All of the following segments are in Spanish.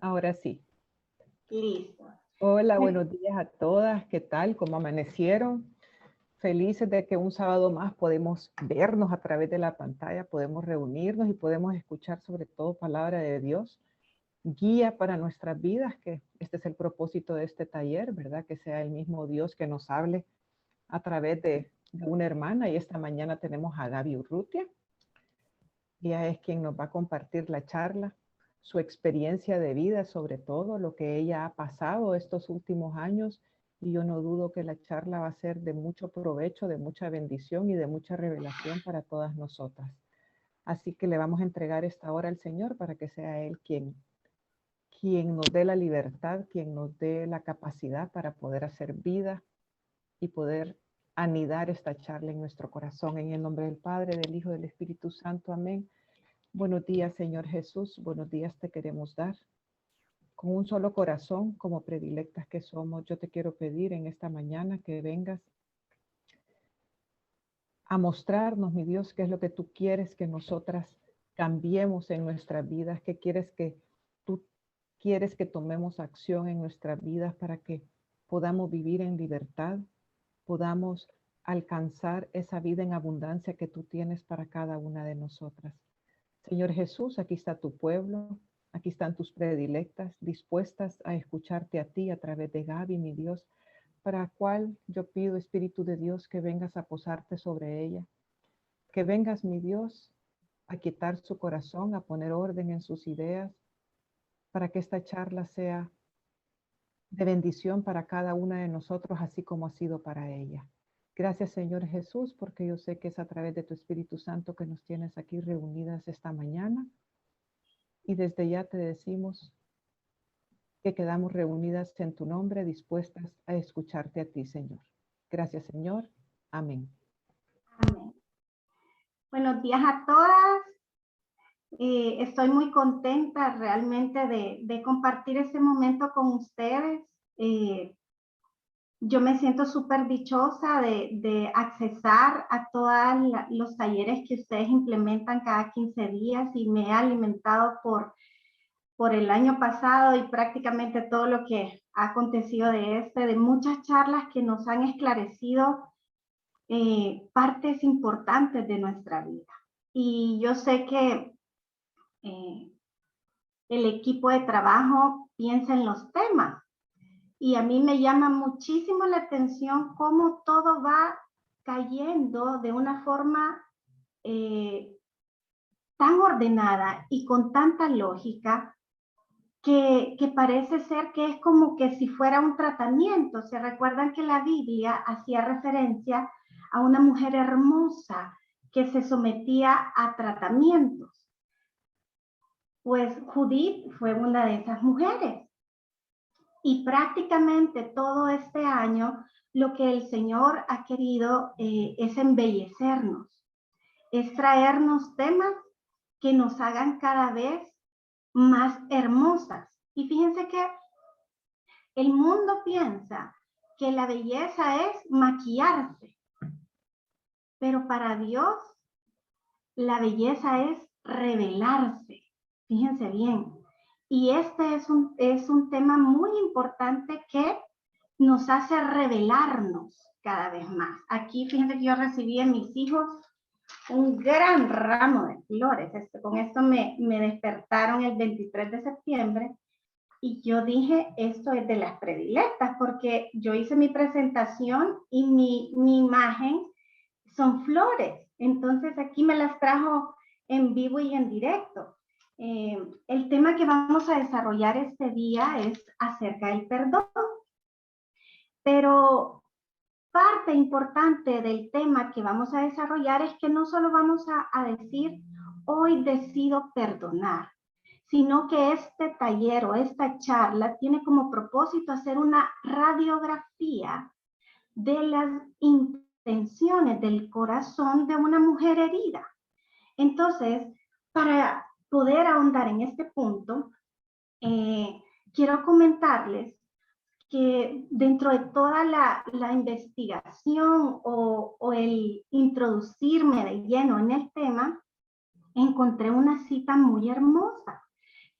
Ahora sí. Listo. Hola, buenos días a todas. ¿Qué tal? ¿Cómo amanecieron? Felices de que un sábado más podemos vernos a través de la pantalla, podemos reunirnos y podemos escuchar sobre todo palabra de Dios, guía para nuestras vidas, que este es el propósito de este taller, ¿verdad? Que sea el mismo Dios que nos hable a través de una hermana. Y esta mañana tenemos a Gaby Urrutia. Ella es quien nos va a compartir la charla, su experiencia de vida, sobre todo lo que ella ha pasado estos últimos años. Y yo no dudo que la charla va a ser de mucho provecho, de mucha bendición y de mucha revelación para todas nosotras. Así que le vamos a entregar esta hora al Señor para que sea Él quien nos dé la libertad, quien nos dé la capacidad para poder hacer vida y poder anidar esta charla en nuestro corazón. En el nombre del Padre, del Hijo, del Espíritu Santo. Amén. Buenos días, Señor Jesús. Buenos días te queremos dar. Con un solo corazón, como predilectas que somos, yo te quiero pedir en esta mañana que vengas a mostrarnos, mi Dios, qué es lo que tú quieres que nosotras cambiemos en nuestras vidas, qué quieres que tú quieres que tomemos acción en nuestras vidas para que podamos vivir en libertad, podamos alcanzar esa vida en abundancia que tú tienes para cada una de nosotras. Señor Jesús, aquí está tu pueblo, aquí están tus predilectas, dispuestas a escucharte a ti a través de Gaby, mi Dios, para cual yo pido, Espíritu de Dios, que vengas a posarte sobre ella, que vengas, mi Dios, a quitar su corazón, a poner orden en sus ideas, para que esta charla sea de bendición para cada una de nosotros, así como ha sido para ella. Gracias, Señor Jesús, porque yo sé que es a través de tu Espíritu Santo que nos tienes aquí reunidas esta mañana. Y desde ya te decimos que quedamos reunidas en tu nombre, dispuestas a escucharte a ti, Señor. Gracias, Señor. Amén. Amén. Buenos días a todas. Estoy muy contenta realmente de compartir este momento con ustedes. Yo me siento súper dichosa de accesar a todos los talleres que ustedes implementan cada 15 días y me he alimentado por el año pasado y prácticamente todo lo que ha acontecido de muchas charlas que nos han esclarecido partes importantes de nuestra vida. Y yo sé que el equipo de trabajo piensa en los temas. Y a mí me llama muchísimo la atención cómo todo va cayendo de una forma tan ordenada y con tanta lógica que parece ser que es como que si fuera un tratamiento. Se recuerdan que la Biblia hacía referencia a una mujer hermosa que se sometía a tratamientos. Pues Judith fue una de esas mujeres. Y prácticamente todo este año lo que el Señor ha querido es embellecernos, es traernos temas que nos hagan cada vez más hermosas. Y fíjense que el mundo piensa que la belleza es maquillarse, pero para Dios la belleza es revelarse. Fíjense bien. Y este es un tema muy importante que nos hace revelarnos cada vez más. Aquí, fíjense que yo recibí en mis hijos un gran ramo de flores. Con esto me despertaron el 23 de septiembre y yo dije, esto es de las predilectas, porque yo hice mi presentación y mi imagen son flores. Entonces aquí me las trajo en vivo y en directo. El tema que vamos a desarrollar este día es acerca del perdón. Pero parte importante del tema que vamos a desarrollar es que no solo vamos a decir, hoy decido perdonar, sino que este taller o esta charla tiene como propósito hacer una radiografía de las intenciones del corazón de una mujer herida. Entonces, para poder ahondar en este punto, quiero comentarles que dentro de toda la investigación o el introducirme de lleno en el tema, encontré una cita muy hermosa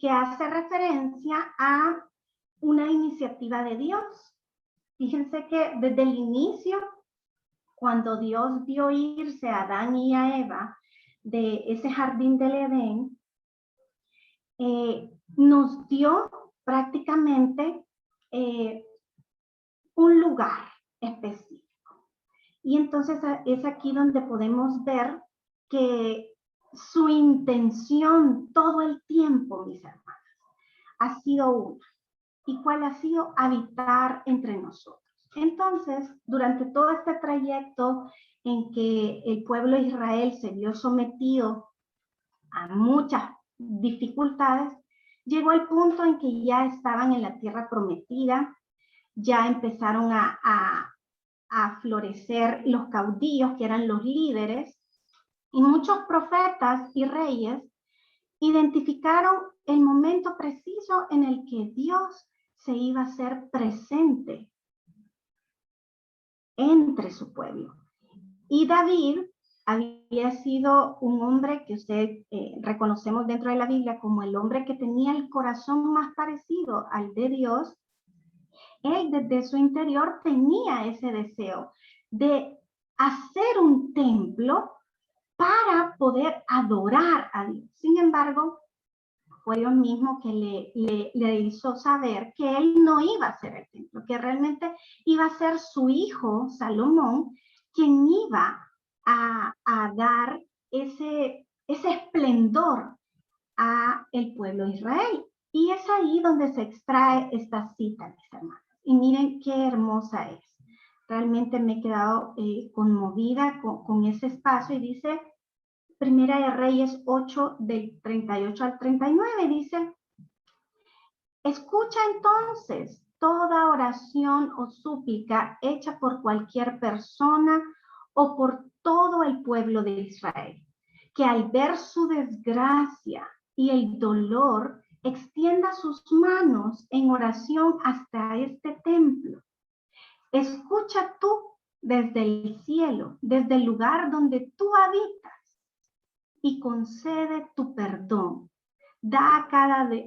que hace referencia a una iniciativa de Dios. Fíjense que desde el inicio, cuando Dios vio irse a Adán y a Eva de ese jardín del Edén, nos dio prácticamente un lugar específico. Y entonces es aquí donde podemos ver que su intención todo el tiempo, mis hermanos, ha sido una. ¿Y cuál ha sido? Habitar entre nosotros. Entonces, durante todo este trayecto en que el pueblo de Israel se vio sometido a muchas dificultades, llegó el punto en que ya estaban en la tierra prometida, ya empezaron a florecer los caudillos, que eran los líderes, y muchos profetas y reyes identificaron el momento preciso en el que Dios se iba a hacer presente entre su pueblo. Y David había sido un hombre que usted reconocemos dentro de la Biblia como el hombre que tenía el corazón más parecido al de Dios. Él desde su interior tenía ese deseo de hacer un templo para poder adorar a Dios. Sin embargo, fue Dios mismo que le hizo saber que él no iba a hacer el templo, que realmente iba a ser su hijo, Salomón, quien iba a dar ese esplendor a el pueblo de Israel. Y es ahí donde se extrae esta cita, mis hermanos. Y miren qué hermosa es. Realmente me he quedado conmovida con ese espacio y dice, Primera de Reyes 8, del 38 al 39, dice, escucha entonces toda oración o súplica hecha por cualquier persona o por todo el pueblo de Israel, que al ver su desgracia y el dolor, extienda sus manos en oración hasta este templo. Escucha tú desde el cielo, desde el lugar donde tú habitas, y concede tu perdón. Da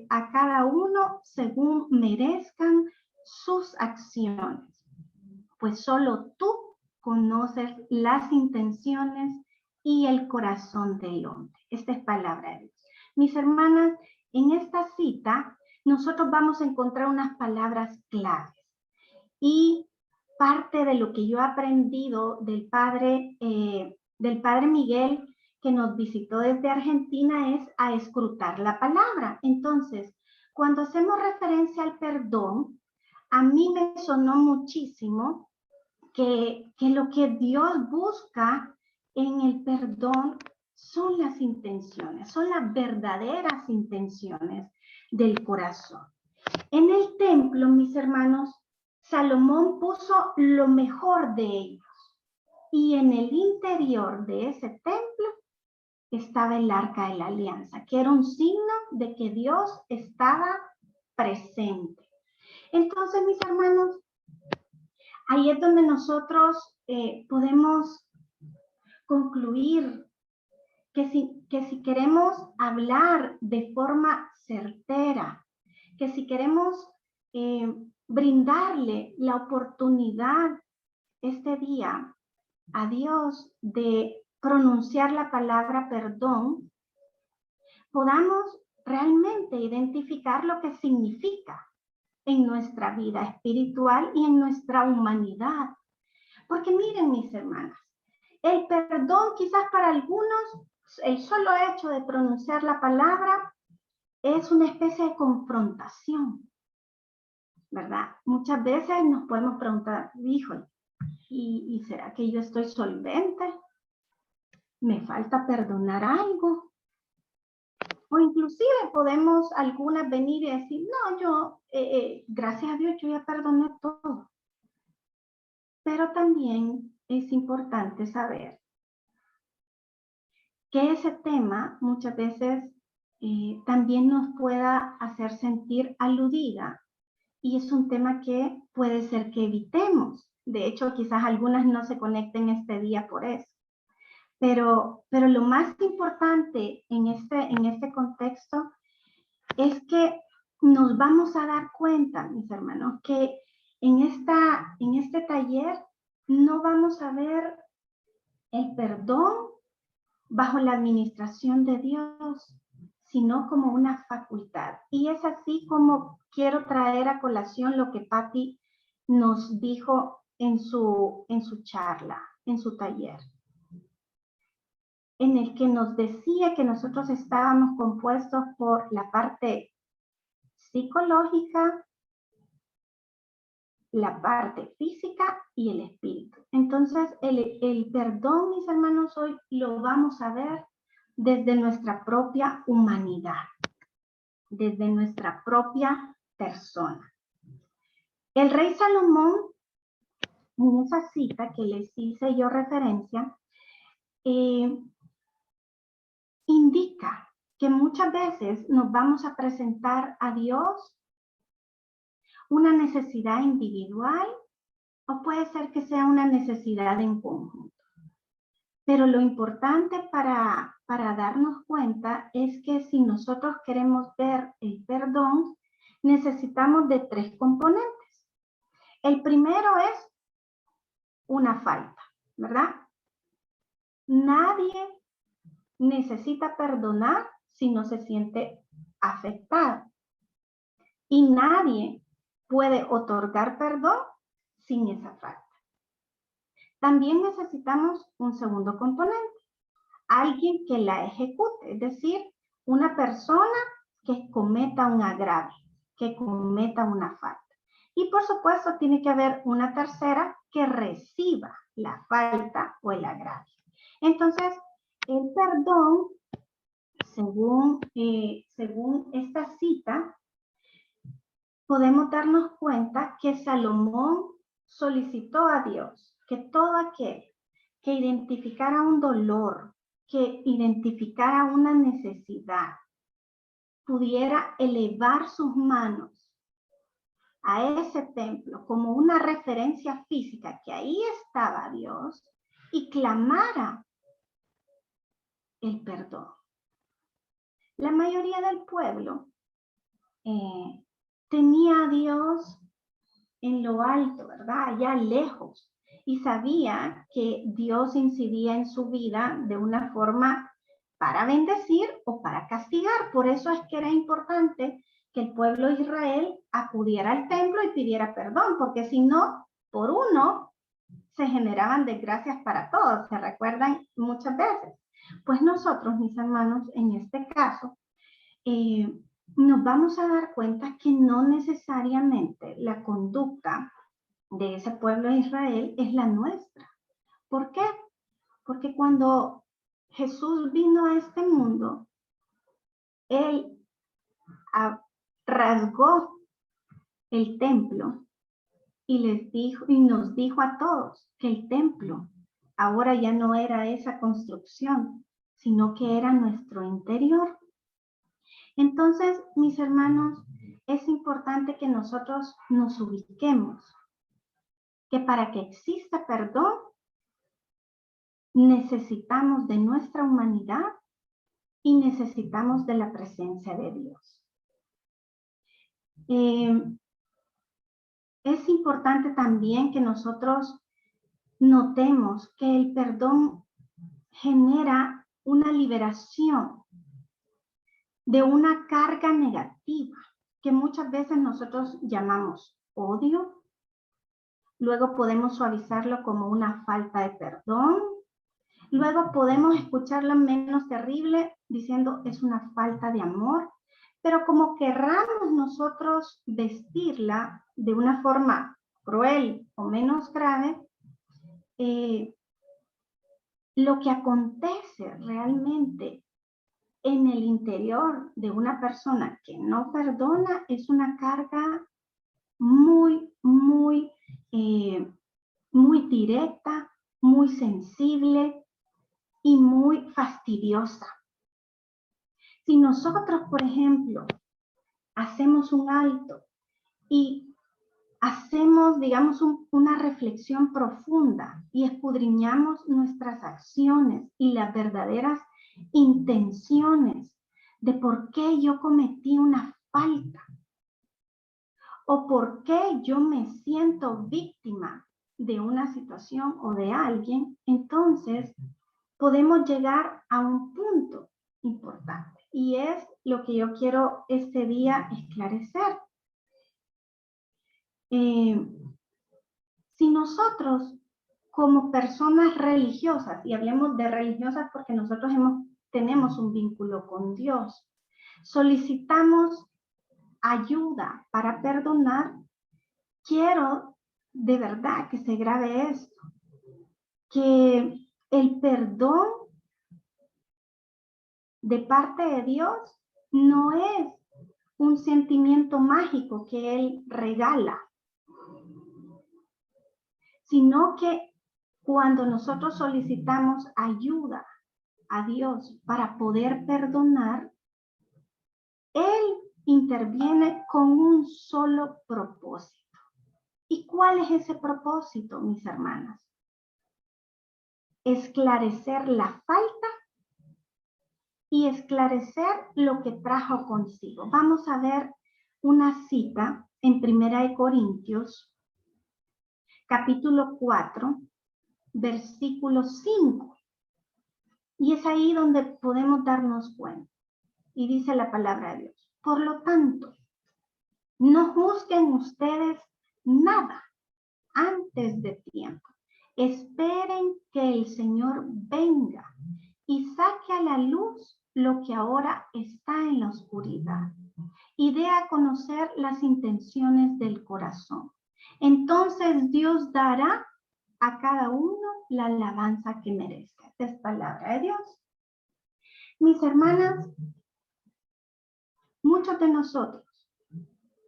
a cada uno según merezcan sus acciones, pues solo tú conoces las intenciones y el corazón del hombre. Esta es palabra de Dios. Mis hermanas, en esta cita nosotros vamos a encontrar unas palabras claves. Y parte de lo que yo he aprendido del Padre Miguel, que nos visitó desde Argentina, es a escrutar la palabra. Entonces, cuando hacemos referencia al perdón, a mí me sonó muchísimo que lo que Dios busca en el perdón son las intenciones, son las verdaderas intenciones del corazón. En el templo, mis hermanos, Salomón puso lo mejor de ellos. Y en el interior de ese templo estaba el arca de la alianza, que era un signo de que Dios estaba presente. Entonces, mis hermanos, ahí es donde nosotros podemos concluir que si queremos hablar de forma certera, que si queremos brindarle la oportunidad este día a Dios de pronunciar la palabra perdón, podamos realmente identificar lo que significa en nuestra vida espiritual y en nuestra humanidad. Porque miren, mis hermanas, el perdón quizás para algunos, el solo hecho de pronunciar la palabra es una especie de confrontación, ¿verdad? Muchas veces nos podemos preguntar, híjole, ¿y será que yo estoy solvente? ¿Me falta perdonar algo? O inclusive podemos algunas venir y decir, no, yo, gracias a Dios, yo ya perdoné todo. Pero también es importante saber que ese tema muchas veces también nos pueda hacer sentir aludida. Y es un tema que puede ser que evitemos. De hecho, quizás algunas no se conecten este día por eso. Pero lo más importante en este contexto es que nos vamos a dar cuenta, mis hermanos, que en este taller no vamos a ver el perdón bajo la administración de Dios, sino como una facultad. Y es así como quiero traer a colación lo que Patti nos dijo en su charla, en su taller, en el que nos decía que nosotros estábamos compuestos por la parte psicológica, la parte física y el espíritu. Entonces, el perdón, mis hermanos, hoy lo vamos a ver desde nuestra propia humanidad, desde nuestra propia persona. El rey Salomón, en esa cita que les hice yo referencia, indica que muchas veces nos vamos a presentar a Dios una necesidad individual o puede ser que sea una necesidad en conjunto. Pero lo importante para darnos cuenta es que si nosotros queremos ver el perdón, necesitamos de 3 componentes. El primero es una falta, ¿verdad? Nadie necesita perdonar si no se siente afectado. Y nadie puede otorgar perdón sin esa falta. También necesitamos un segundo componente, alguien que la ejecute, es decir, una persona que cometa un agravio, que cometa una falta. Y por supuesto tiene que haber una tercera que reciba la falta o el agravio. Entonces, el perdón, según esta cita, podemos darnos cuenta que Salomón solicitó a Dios que todo aquel que identificara un dolor, que identificara una necesidad, pudiera elevar sus manos a ese templo como una referencia física, que ahí estaba Dios, y clamara el perdón. La mayoría del pueblo tenía a Dios en lo alto, ¿verdad? Allá lejos. Y sabía que Dios incidía en su vida de una forma para bendecir o para castigar. Por eso es que era importante que el pueblo de Israel acudiera al templo y pidiera perdón, porque si no, por uno, se generaban desgracias para todos. ¿Se recuerdan muchas veces? Pues nosotros, mis hermanos, en este caso, nos vamos a dar cuenta que no necesariamente la conducta de ese pueblo de Israel es la nuestra. ¿Por qué? Porque cuando Jesús vino a este mundo, Él rasgó el templo y les dijo, y nos dijo a todos que el templo ahora ya no era esa construcción, sino que era nuestro interior. Entonces, mis hermanos, es importante que nosotros nos ubiquemos, que para que exista perdón, necesitamos de nuestra humanidad y necesitamos de la presencia de Dios. Es importante también que nosotros notemos que el perdón genera una liberación de una carga negativa que muchas veces nosotros llamamos odio. Luego podemos suavizarlo como una falta de perdón. Luego podemos escucharlo menos terrible diciendo es una falta de amor. Pero como querramos nosotros vestirla de una forma cruel o menos grave, lo que acontece realmente en el interior de una persona que no perdona es una carga muy directa, muy sensible y muy fastidiosa. Si nosotros, por ejemplo, hacemos un alto y hacemos, digamos, una reflexión profunda y escudriñamos nuestras acciones y las verdaderas intenciones de por qué yo cometí una falta o por qué yo me siento víctima de una situación o de alguien, entonces podemos llegar a un punto importante y es lo que yo quiero este día esclarecer. Si nosotros como personas religiosas, y hablemos de religiosas porque nosotros tenemos un vínculo con Dios, solicitamos ayuda para perdonar, quiero de verdad que se grabe esto, que el perdón de parte de Dios no es un sentimiento mágico que Él regala, sino que cuando nosotros solicitamos ayuda a Dios para poder perdonar, Él interviene con un solo propósito. ¿Y cuál es ese propósito, mis hermanas? Esclarecer la falta y esclarecer lo que trajo consigo. Vamos a ver una cita en 1 Corintios, capítulo 4, versículo 5. Y es ahí donde podemos darnos cuenta. Y dice la palabra de Dios. Por lo tanto, no juzguen ustedes nada antes de tiempo. Esperen que el Señor venga y saque a la luz lo que ahora está en la oscuridad y dé a conocer las intenciones del corazón. Entonces Dios dará a cada uno la alabanza que merezca. Esta es palabra de Dios. Mis hermanas, muchos de nosotros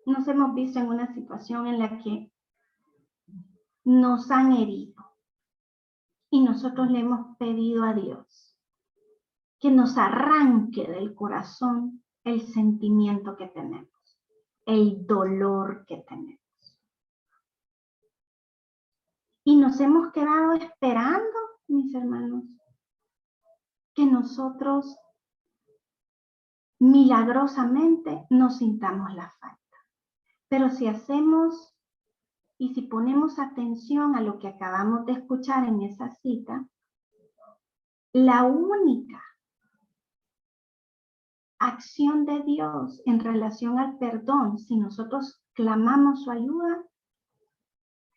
nos hemos visto en una situación en la que nos han herido y nosotros le hemos pedido a Dios que nos arranque del corazón el sentimiento que tenemos, el dolor que tenemos. Y nos hemos quedado esperando, mis hermanos, que nosotros milagrosamente nos sintamos la falta. Pero si hacemos y si ponemos atención a lo que acabamos de escuchar en esa cita, la única acción de Dios en relación al perdón, si nosotros clamamos su ayuda,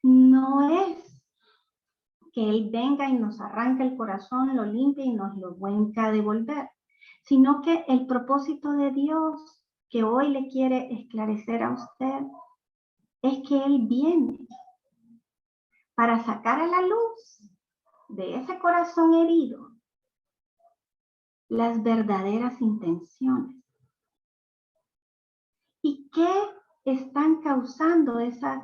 no es que Él venga y nos arranque el corazón, lo limpie y nos lo venga a devolver, sino que el propósito de Dios que hoy le quiere esclarecer a usted es que Él viene para sacar a la luz de ese corazón herido las verdaderas intenciones. ¿Y qué están causando esas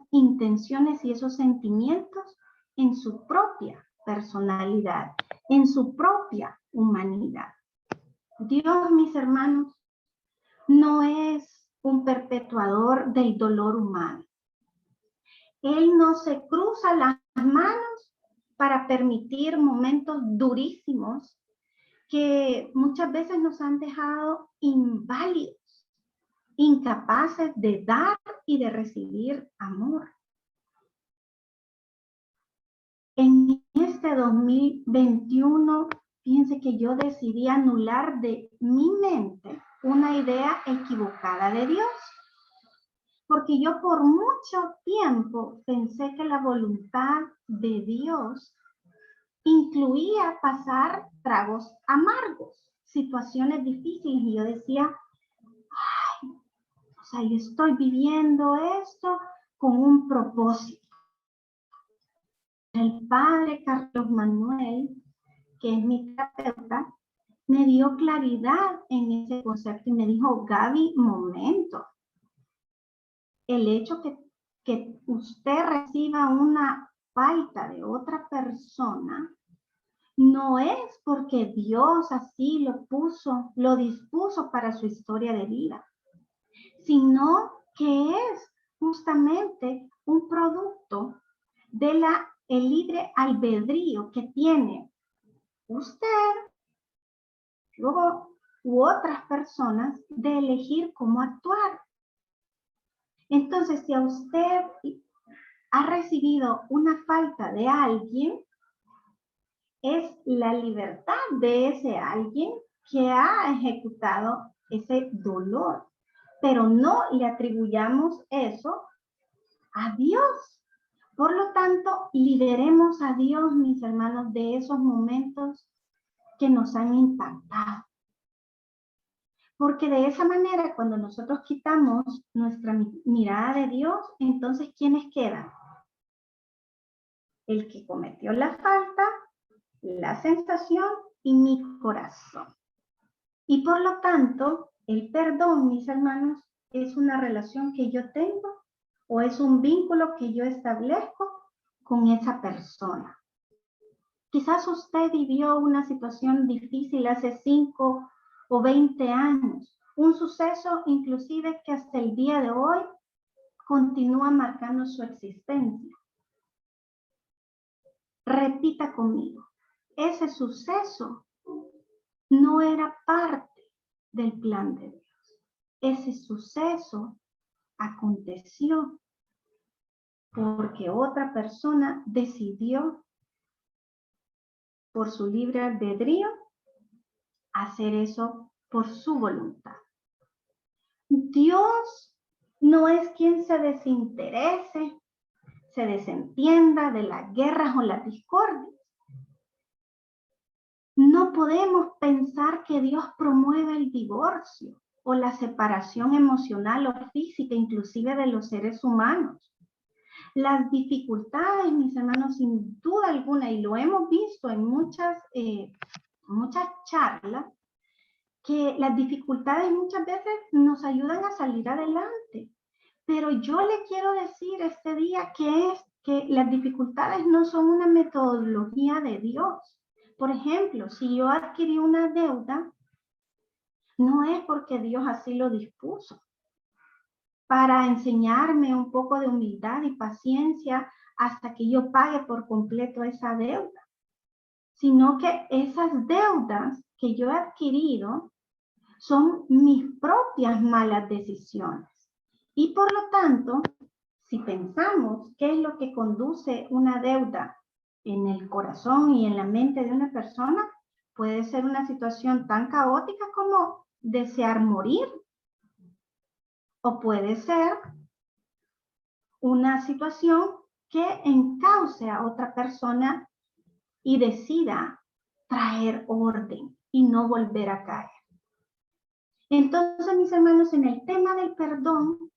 intenciones y esos sentimientos en su propia personalidad, en su propia humanidad? Dios, mis hermanos, no es un perpetuador del dolor humano. Él no se cruza las manos para permitir momentos durísimos que muchas veces nos han dejado inválidos, incapaces de dar y de recibir amor. En este 2021, piense que yo decidí anular de mi mente una idea equivocada de Dios, porque yo por mucho tiempo pensé que la voluntad de Dios incluía pasar tragos amargos, situaciones difíciles, y yo decía, ay, o sea, yo estoy viviendo esto con un propósito. El padre Carlos Manuel, que es mi terapeuta, me dio claridad en ese concepto y me dijo, Gaby, momento. El hecho que usted reciba una falta de otra persona no es porque Dios así lo dispuso para su historia de vida, sino que es justamente un producto de el libre albedrío que tiene usted, luego u otras personas de elegir cómo actuar. Entonces, si a usted ha recibido una falta de alguien, es la libertad de ese alguien que ha ejecutado ese dolor. Pero no le atribuyamos eso a Dios. Por lo tanto, liberemos a Dios, mis hermanos, de esos momentos que nos han impactado. Porque de esa manera, cuando nosotros quitamos nuestra mirada de Dios, entonces, ¿quiénes quedan? El que cometió la falta, la sensación y mi corazón. Y por lo tanto, el perdón, mis hermanos, es una relación que yo tengo o es un vínculo que yo establezco con esa persona. Quizás usted vivió una situación difícil hace 5 o 20 años, un suceso inclusive que hasta el día de hoy continúa marcando su existencia. Repita conmigo, ese suceso no era parte del plan de Dios. Ese suceso aconteció porque otra persona decidió por su libre albedrío hacer eso por su voluntad. Dios no es quien se desinterese, se desentienda de las guerras o las discordias. No podemos pensar que Dios promueve el divorcio o la separación emocional o física, inclusive de los seres humanos. Las dificultades, mis hermanos, sin duda alguna, y lo hemos visto en muchas charlas, que las dificultades muchas veces nos ayudan a salir adelante. Pero yo le quiero decir este día que las dificultades no son una metodología de Dios. Por ejemplo, si yo adquirí una deuda, no es porque Dios así lo dispuso. Para enseñarme un poco de humildad y paciencia hasta que yo pague por completo esa deuda, sino que esas deudas que yo he adquirido son mis propias malas decisiones. Y por lo tanto, si pensamos qué es lo que conduce una deuda en el corazón y en la mente de una persona, puede ser una situación tan caótica como desear morir. O puede ser una situación que encauce a otra persona y decida traer orden y no volver a caer. Entonces, mis hermanos, en el tema del perdón,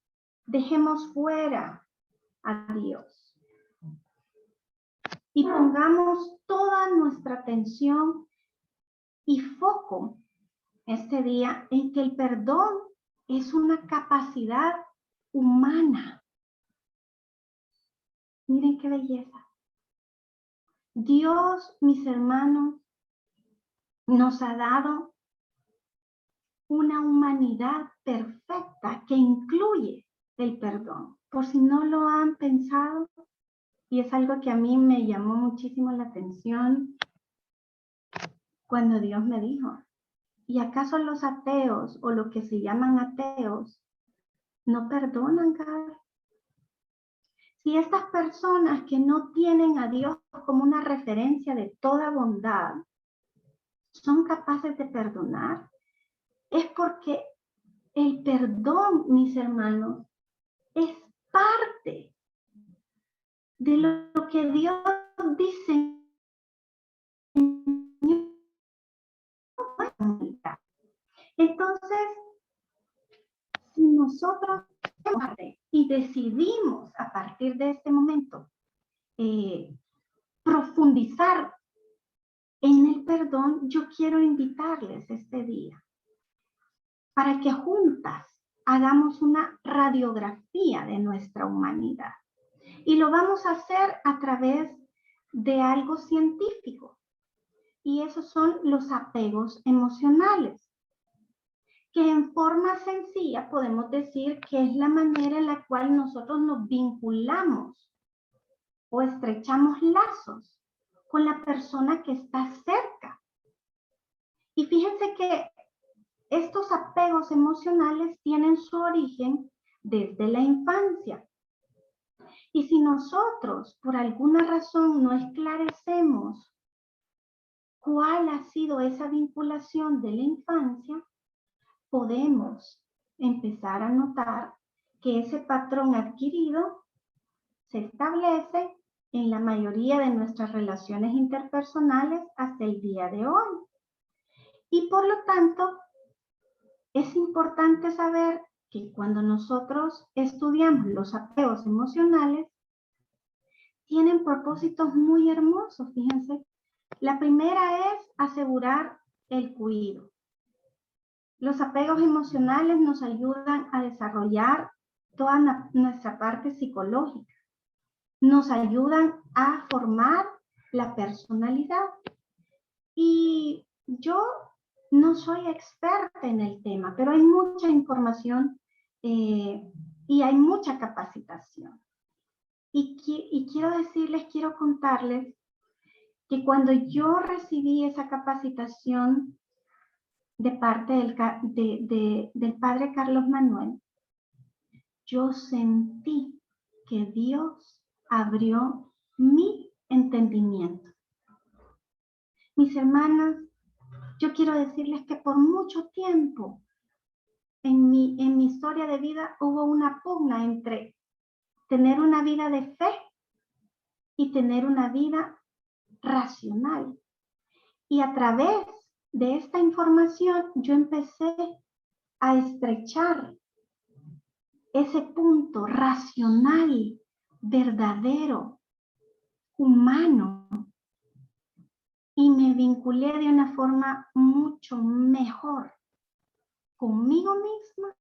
dejemos fuera a Dios y pongamos toda nuestra atención y foco este día en que el perdón es una capacidad humana. Miren qué belleza. Dios, mis hermanos, nos ha dado una humanidad perfecta que incluye el perdón. Por si no lo han pensado, y es algo que a mí me llamó muchísimo la atención cuando Dios me dijo, ¿y acaso los ateos o lo que se llaman ateos no perdonan, Gaby? Si estas personas que no tienen a Dios como una referencia de toda bondad son capaces de perdonar, es porque el perdón, mis hermanos, es parte de lo que Dios dice. Entonces, si nosotros y decidimos a partir de este momento profundizar en el perdón, yo quiero invitarles este día para que juntas hagamos una radiografía de nuestra humanidad. Y lo vamos a hacer a través de algo científico. Y esos son los apegos emocionales, que en forma sencilla podemos decir que es la manera en la cual nosotros nos vinculamos o estrechamos lazos con la persona que está cerca. Y fíjense que estos apegos emocionales tienen su origen desde la infancia. Y si nosotros, por alguna razón, no esclarecemos cuál ha sido esa vinculación de la infancia, podemos empezar a notar que ese patrón adquirido se establece en la mayoría de nuestras relaciones interpersonales hasta el día de hoy. Y por lo tanto, es importante saber que cuando nosotros estudiamos los apegos emocionales, tienen propósitos muy hermosos, fíjense. La primera es asegurar el cuidado. Los apegos emocionales nos ayudan a desarrollar toda nuestra parte psicológica. Nos ayudan a formar la personalidad. Y yo no soy experta en el tema, pero hay mucha información y hay mucha capacitación. Y quiero decirles, quiero contarles que cuando yo recibí esa capacitación de parte del padre Carlos Manuel, yo sentí que Dios abrió mi entendimiento. Mis hermanas, yo quiero decirles que por mucho tiempo en mi historia de vida hubo una pugna entre tener una vida de fe y tener una vida racional. Y a través de esta información yo empecé a estrechar ese punto racional, verdadero, humano, y me vinculé de una forma mucho mejor conmigo misma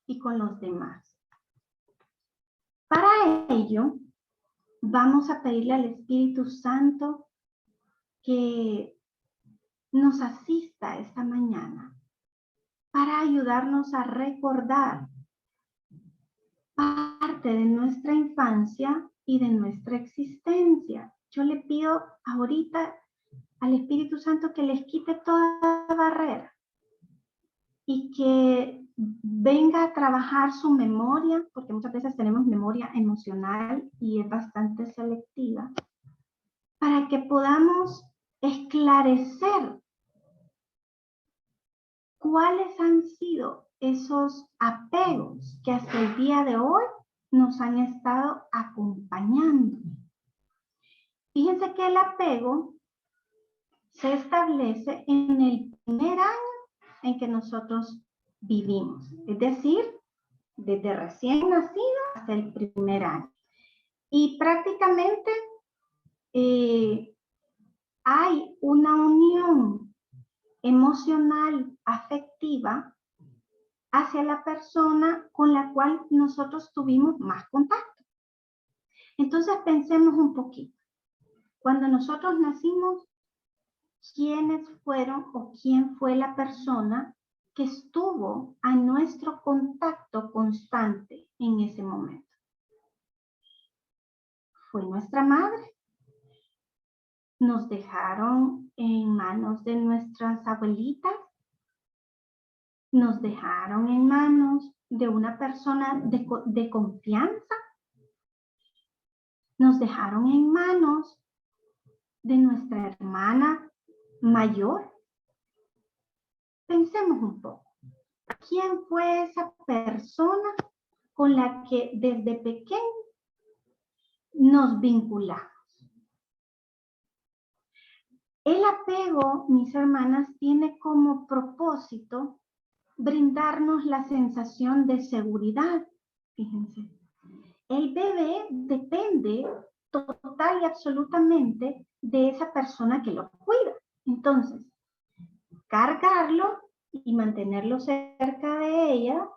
y con los demás. Para ello, vamos a pedirle al Espíritu Santo que nos asista esta mañana para ayudarnos a recordar parte de nuestra infancia y de nuestra existencia. Yo le pido ahorita al Espíritu Santo que les quite toda barrera y que venga a trabajar su memoria, porque muchas veces tenemos memoria emocional y es bastante selectiva, para que podamos esclarecer cuáles han sido esos apegos que hasta el día de hoy nos han estado acompañando. Fíjense que el apego se establece en el primer año en que nosotros vivimos, es decir, desde recién nacido hasta el primer año. Y prácticamente hay una unión emocional, afectiva, hacia la persona con la cual nosotros tuvimos más contacto. Entonces pensemos un poquito. Cuando nosotros nacimos, ¿quiénes fueron o quién fue la persona que estuvo a nuestro contacto constante en ese momento? Fue nuestra madre. Nos dejaron en manos de nuestras abuelitas. Nos dejaron en manos de una persona de confianza. Nos dejaron en manos de nuestra hermana mayor. Pensemos un poco. ¿Quién fue esa persona con la que desde pequeño nos vinculamos? El apego, mis hermanas, tiene como propósito brindarnos la sensación de seguridad. Fíjense, el bebé depende total y absolutamente de esa persona que lo cuida. Entonces, cargarlo y mantenerlo cerca de ella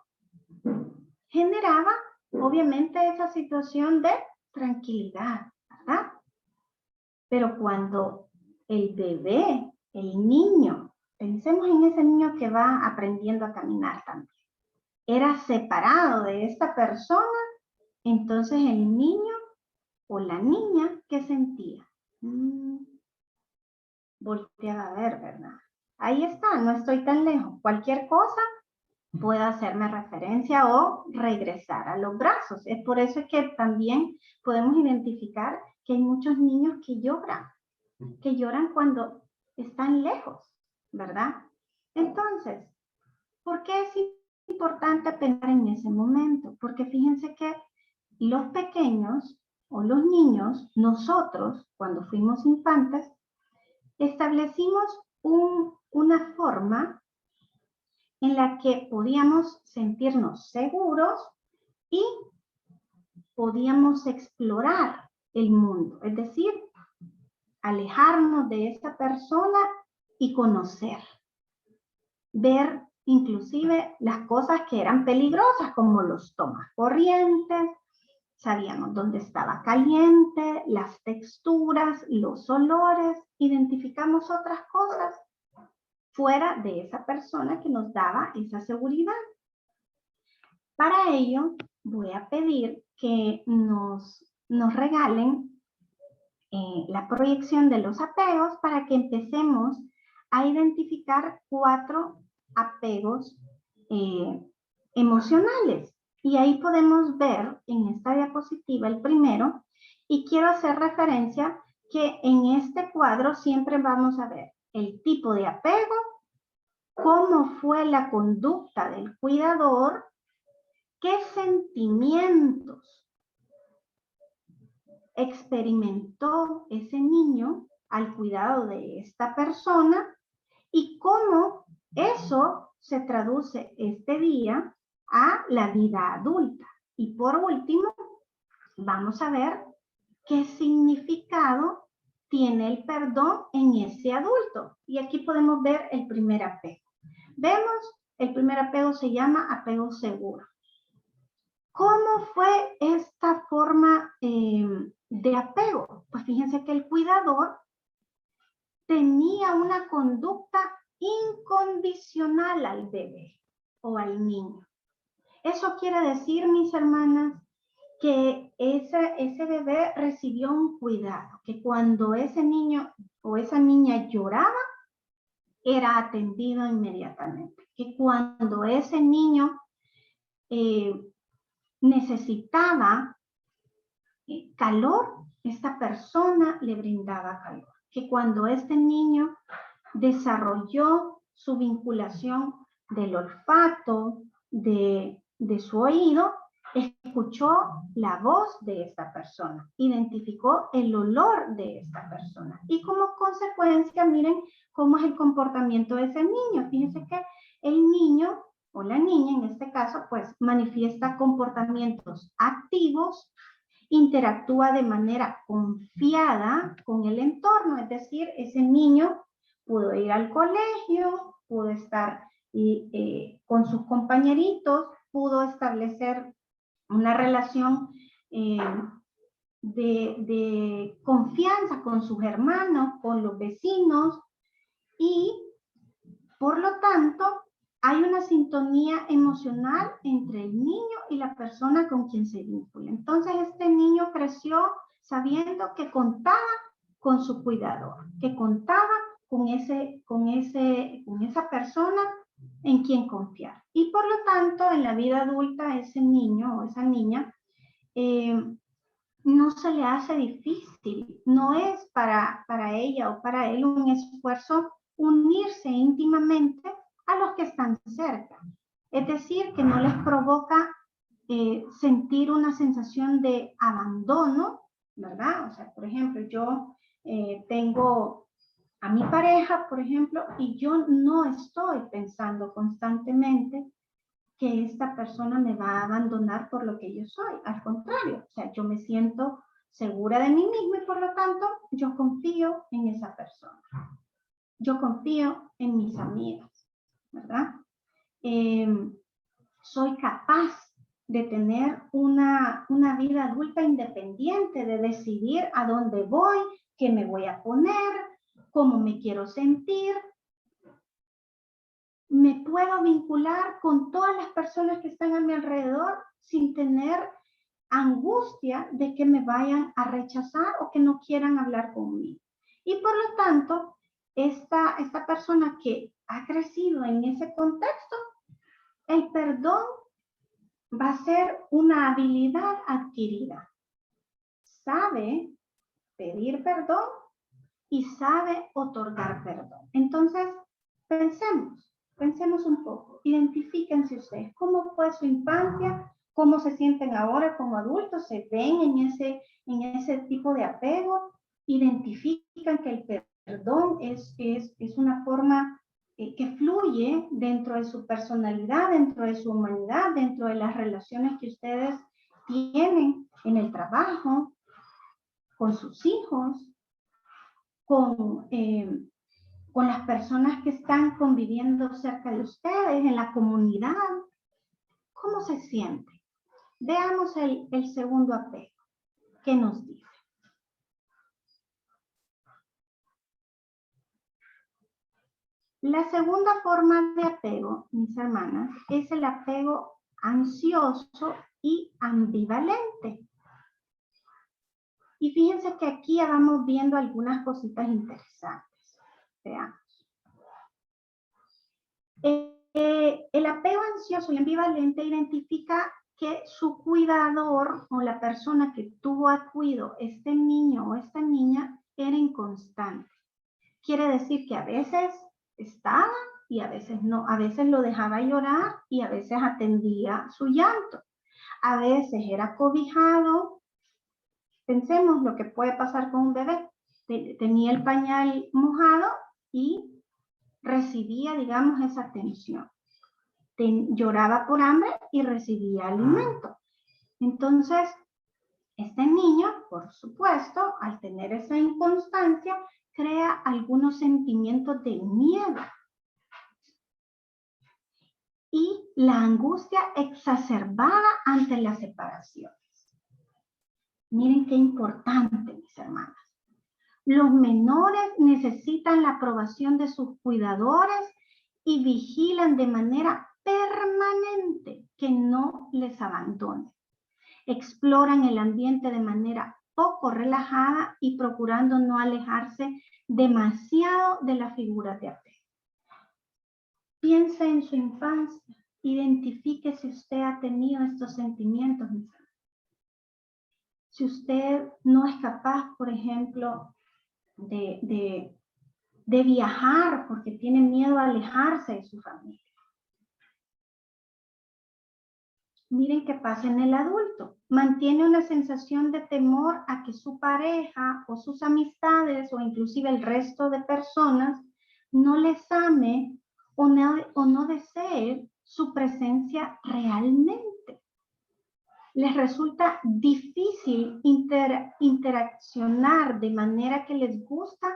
generaba obviamente esa situación de tranquilidad, ¿verdad? Pero cuando el bebé, el niño, pensemos en ese niño que va aprendiendo a caminar también, era separado de esta persona, entonces el niño o la niña, ¿qué sentía? Volteaba a ver, ¿verdad? ahí está, no estoy tan lejos. Cualquier cosa puede hacerme referencia o regresar a los brazos. Es por eso que también podemos identificar que hay muchos niños que lloran cuando están lejos, ¿verdad? Entonces, ¿por qué es importante pensar en ese momento? Porque fíjense que los pequeños o los niños, nosotros, cuando fuimos infantes, establecimos una forma en la que podíamos sentirnos seguros y podíamos explorar el mundo, es decir, alejarnos de esa persona y conocer, ver inclusive las cosas que eran peligrosas, como los tomas corrientes, sabíamos dónde estaba caliente, las texturas, los olores, identificamos otras cosas fuera de esa persona que nos daba esa seguridad. Para ello, voy a pedir que nos regalen la proyección de los apegos para que empecemos a identificar 4 apegos emocionales. Y ahí podemos ver en esta diapositiva el primero, y quiero hacer referencia que en este cuadro siempre vamos a ver el tipo de apego, cómo fue la conducta del cuidador, qué sentimientos experimentó ese niño al cuidado de esta persona y cómo eso se traduce este día a la vida adulta. Y por último, vamos a ver qué significado tiene el perdón en ese adulto. Y aquí podemos ver el primer apego. Vemos, el primer apego se llama apego seguro. ¿Cómo fue esta forma de apego? Pues fíjense que el cuidador tenía una conducta incondicional al bebé o al niño. Eso quiere decir, mis hermanas, que ese bebé recibió un cuidado, que cuando ese niño o esa niña lloraba, era atendido inmediatamente. Que cuando ese niño necesitaba calor, esta persona le brindaba calor. Que cuando este niño desarrolló su vinculación del olfato, de su oído, escuchó la voz de esta persona, identificó el olor de esta persona. Y como consecuencia, miren cómo es el comportamiento de ese niño. Fíjense que el niño o la niña, en este caso, pues manifiesta comportamientos activos, interactúa de manera confiada con el entorno, es decir, ese niño pudo ir al colegio, pudo estar con sus compañeritos, pudo establecer una relación de confianza con sus hermanos, con los vecinos, y por lo tanto hay una sintonía emocional entre el niño y la persona con quien se vincula. Entonces este niño creció sabiendo que contaba con su cuidador, que contaba con esa persona en quien confiar. Y por lo tanto, en la vida adulta, ese niño o esa niña no se le hace difícil, no es para ella o para él un esfuerzo unirse íntimamente a los que están cerca. Es decir, que no les provoca sentir una sensación de abandono, ¿verdad? O sea, por ejemplo, yo tengo a mi pareja, por ejemplo, y yo no estoy pensando constantemente que esta persona me va a abandonar por lo que yo soy. Al contrario, o sea, yo me siento segura de mí misma y por lo tanto yo confío en esa persona. Yo confío en mis amigas, ¿verdad? Soy capaz de tener una vida adulta independiente, de decidir a dónde voy, qué me voy a poner, cómo me quiero sentir. Me puedo vincular con todas las personas que están a mi alrededor sin tener angustia de que me vayan a rechazar o que no quieran hablar conmigo. Y por lo tanto, esta persona que ha crecido en ese contexto, el perdón va a ser una habilidad adquirida. Sabe pedir perdón y sabe otorgar perdón. Entonces, pensemos un poco, identifíquense ustedes, cómo fue su infancia, cómo se sienten ahora como adultos, se ven en ese tipo de apego, identifican que el perdón es una forma que fluye dentro de su personalidad, dentro de su humanidad, dentro de las relaciones que ustedes tienen en el trabajo, con sus hijos, con las personas que están conviviendo cerca de ustedes, en la comunidad. ¿Cómo se siente? Veamos el segundo apego. ¿Qué nos dice? La segunda forma de apego, mis hermanas, es el apego ansioso y ambivalente. Y fíjense que aquí ya vamos viendo algunas cositas interesantes. Veamos. El apego ansioso y ambivalente identifica que su cuidador o la persona que tuvo a cuidado este niño o esta niña era inconstante. Quiere decir que a veces estaba y a veces no. A veces lo dejaba llorar y a veces atendía su llanto. A veces era cobijado. Pensemos lo que puede pasar con un bebé. Tenía el pañal mojado y recibía, digamos, esa atención. Lloraba por hambre y recibía alimento. Entonces, este niño, por supuesto, al tener esa inconstancia, crea algunos sentimientos de miedo y la angustia exacerbada ante las separaciones. Miren qué importante, mis hermanas. Los menores necesitan la aprobación de sus cuidadores y vigilan de manera permanente que no les abandonen. Exploran el ambiente de manera poco relajada y procurando no alejarse demasiado de la figura de apego. Piensa en su infancia, identifique si usted ha tenido estos sentimientos. Si usted no es capaz, por ejemplo, de viajar porque tiene miedo a alejarse de su familia. Miren qué pasa en el adulto. Mantiene una sensación de temor a que su pareja o sus amistades o inclusive el resto de personas no les ame o no desee su presencia realmente. Les resulta difícil interaccionar de manera que les gusta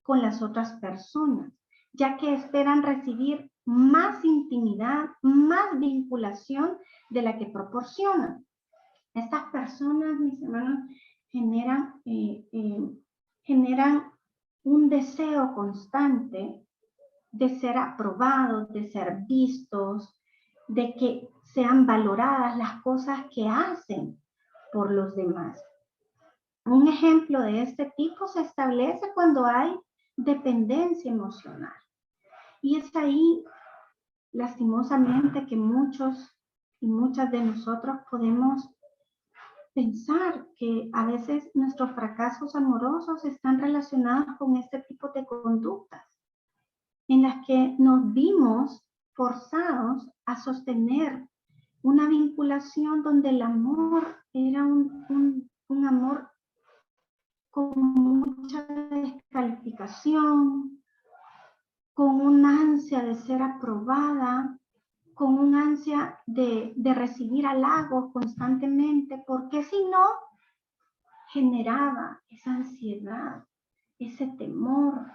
con las otras personas, ya que esperan recibir más intimidad, más vinculación de la que proporcionan. Estas personas, mis hermanos, generan un deseo constante de ser aprobados, de ser vistos, de que sean valoradas las cosas que hacen por los demás. Un ejemplo de este tipo se establece cuando hay dependencia emocional. Y es ahí, lastimosamente, que muchos y muchas de nosotros podemos pensar que a veces nuestros fracasos amorosos están relacionados con este tipo de conductas, en las que nos vimos forzados a sostener una vinculación donde el amor era un amor con mucha descalificación, con un ansia de ser aprobada, con un ansia de recibir halagos constantemente, porque si no, generaba esa ansiedad, ese temor,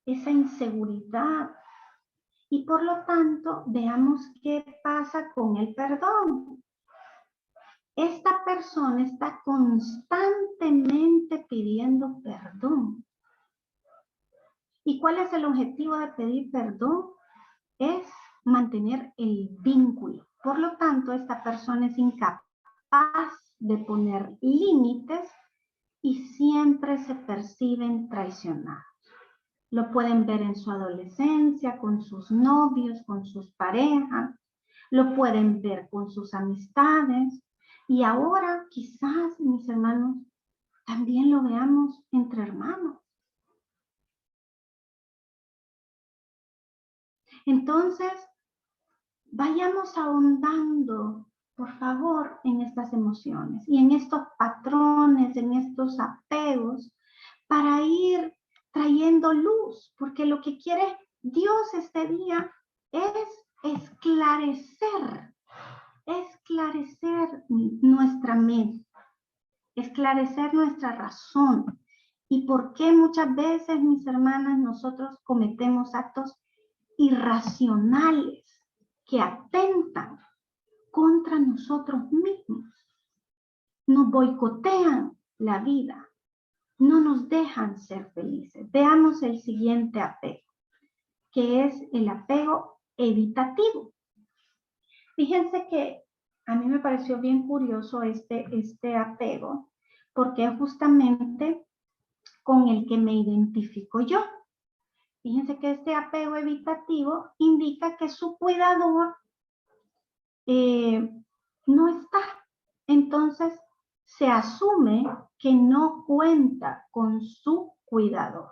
esa inseguridad. Y por lo tanto, veamos qué pasa con el perdón. Esta persona está constantemente pidiendo perdón. ¿Y cuál es el objetivo de pedir perdón? Es mantener el vínculo. Por lo tanto, esta persona es incapaz de poner límites y siempre se perciben traicionados. Lo pueden ver en su adolescencia, con sus novios, con sus parejas. Lo pueden ver con sus amistades. Y ahora quizás, mis hermanos, también lo veamos entre hermanos. Entonces, vayamos ahondando, por favor, en estas emociones y en estos patrones, en estos apegos, para ir trayendo luz, porque lo que quiere Dios este día es esclarecer nuestra mente, esclarecer nuestra razón. Y por qué muchas veces, mis hermanas, nosotros cometemos actos irracionales que atentan contra nosotros mismos. Nos boicotean la vida, no nos dejan ser felices. Veamos el siguiente apego, que es el apego evitativo. Fíjense que a mí me pareció bien curioso este apego, porque es justamente con el que me identifico yo. Fíjense que este apego evitativo indica que su cuidador no está. Entonces, se asume que no cuenta con su cuidador.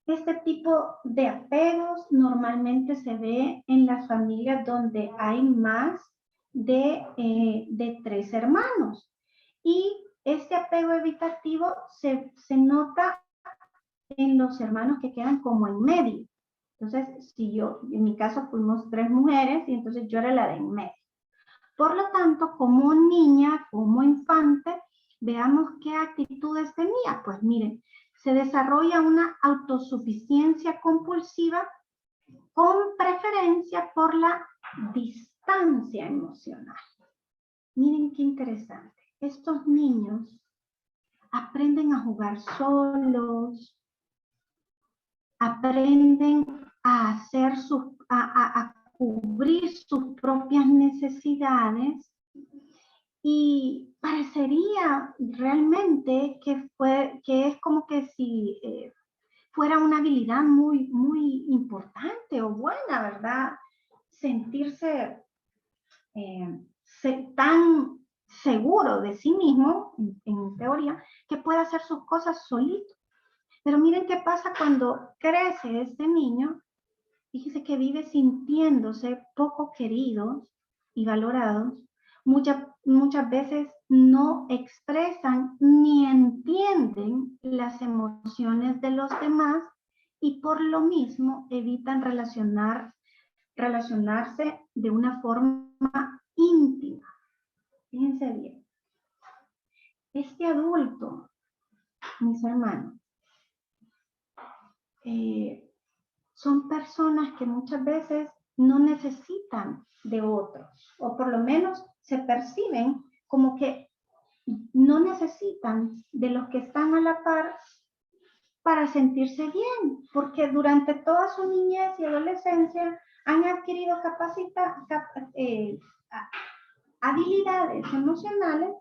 Este tipo de apegos normalmente se ve en las familias donde hay más de 3 hermanos. Y este apego evitativo se nota en los hermanos que quedan como en medio. Entonces, si yo, en mi caso fuimos 3 mujeres y entonces yo era la de en medio. Por lo tanto, como niña, como infante, veamos qué actitudes tenía. Pues miren, se desarrolla una autosuficiencia compulsiva con preferencia por la distancia emocional. Miren qué interesante. Estos niños aprenden a jugar solos, aprenden a hacer a cubrir sus propias necesidades, y parecería realmente que es como que si fuera una habilidad muy, muy importante o buena, ¿verdad? Sentirse tan seguro de sí mismo, en teoría, que puede hacer sus cosas solito. Pero miren qué pasa cuando crece este niño. Fíjese que vive sintiéndose poco queridos y valorados. Muchas veces no expresan ni entienden las emociones de los demás y por lo mismo evitan relacionarse de una forma íntima. Fíjense bien. Este adulto, mis hermanos, son personas que muchas veces no necesitan de otros, o por lo menos se perciben como que no necesitan de los que están a la par para sentirse bien, porque durante toda su niñez y adolescencia han adquirido habilidades emocionales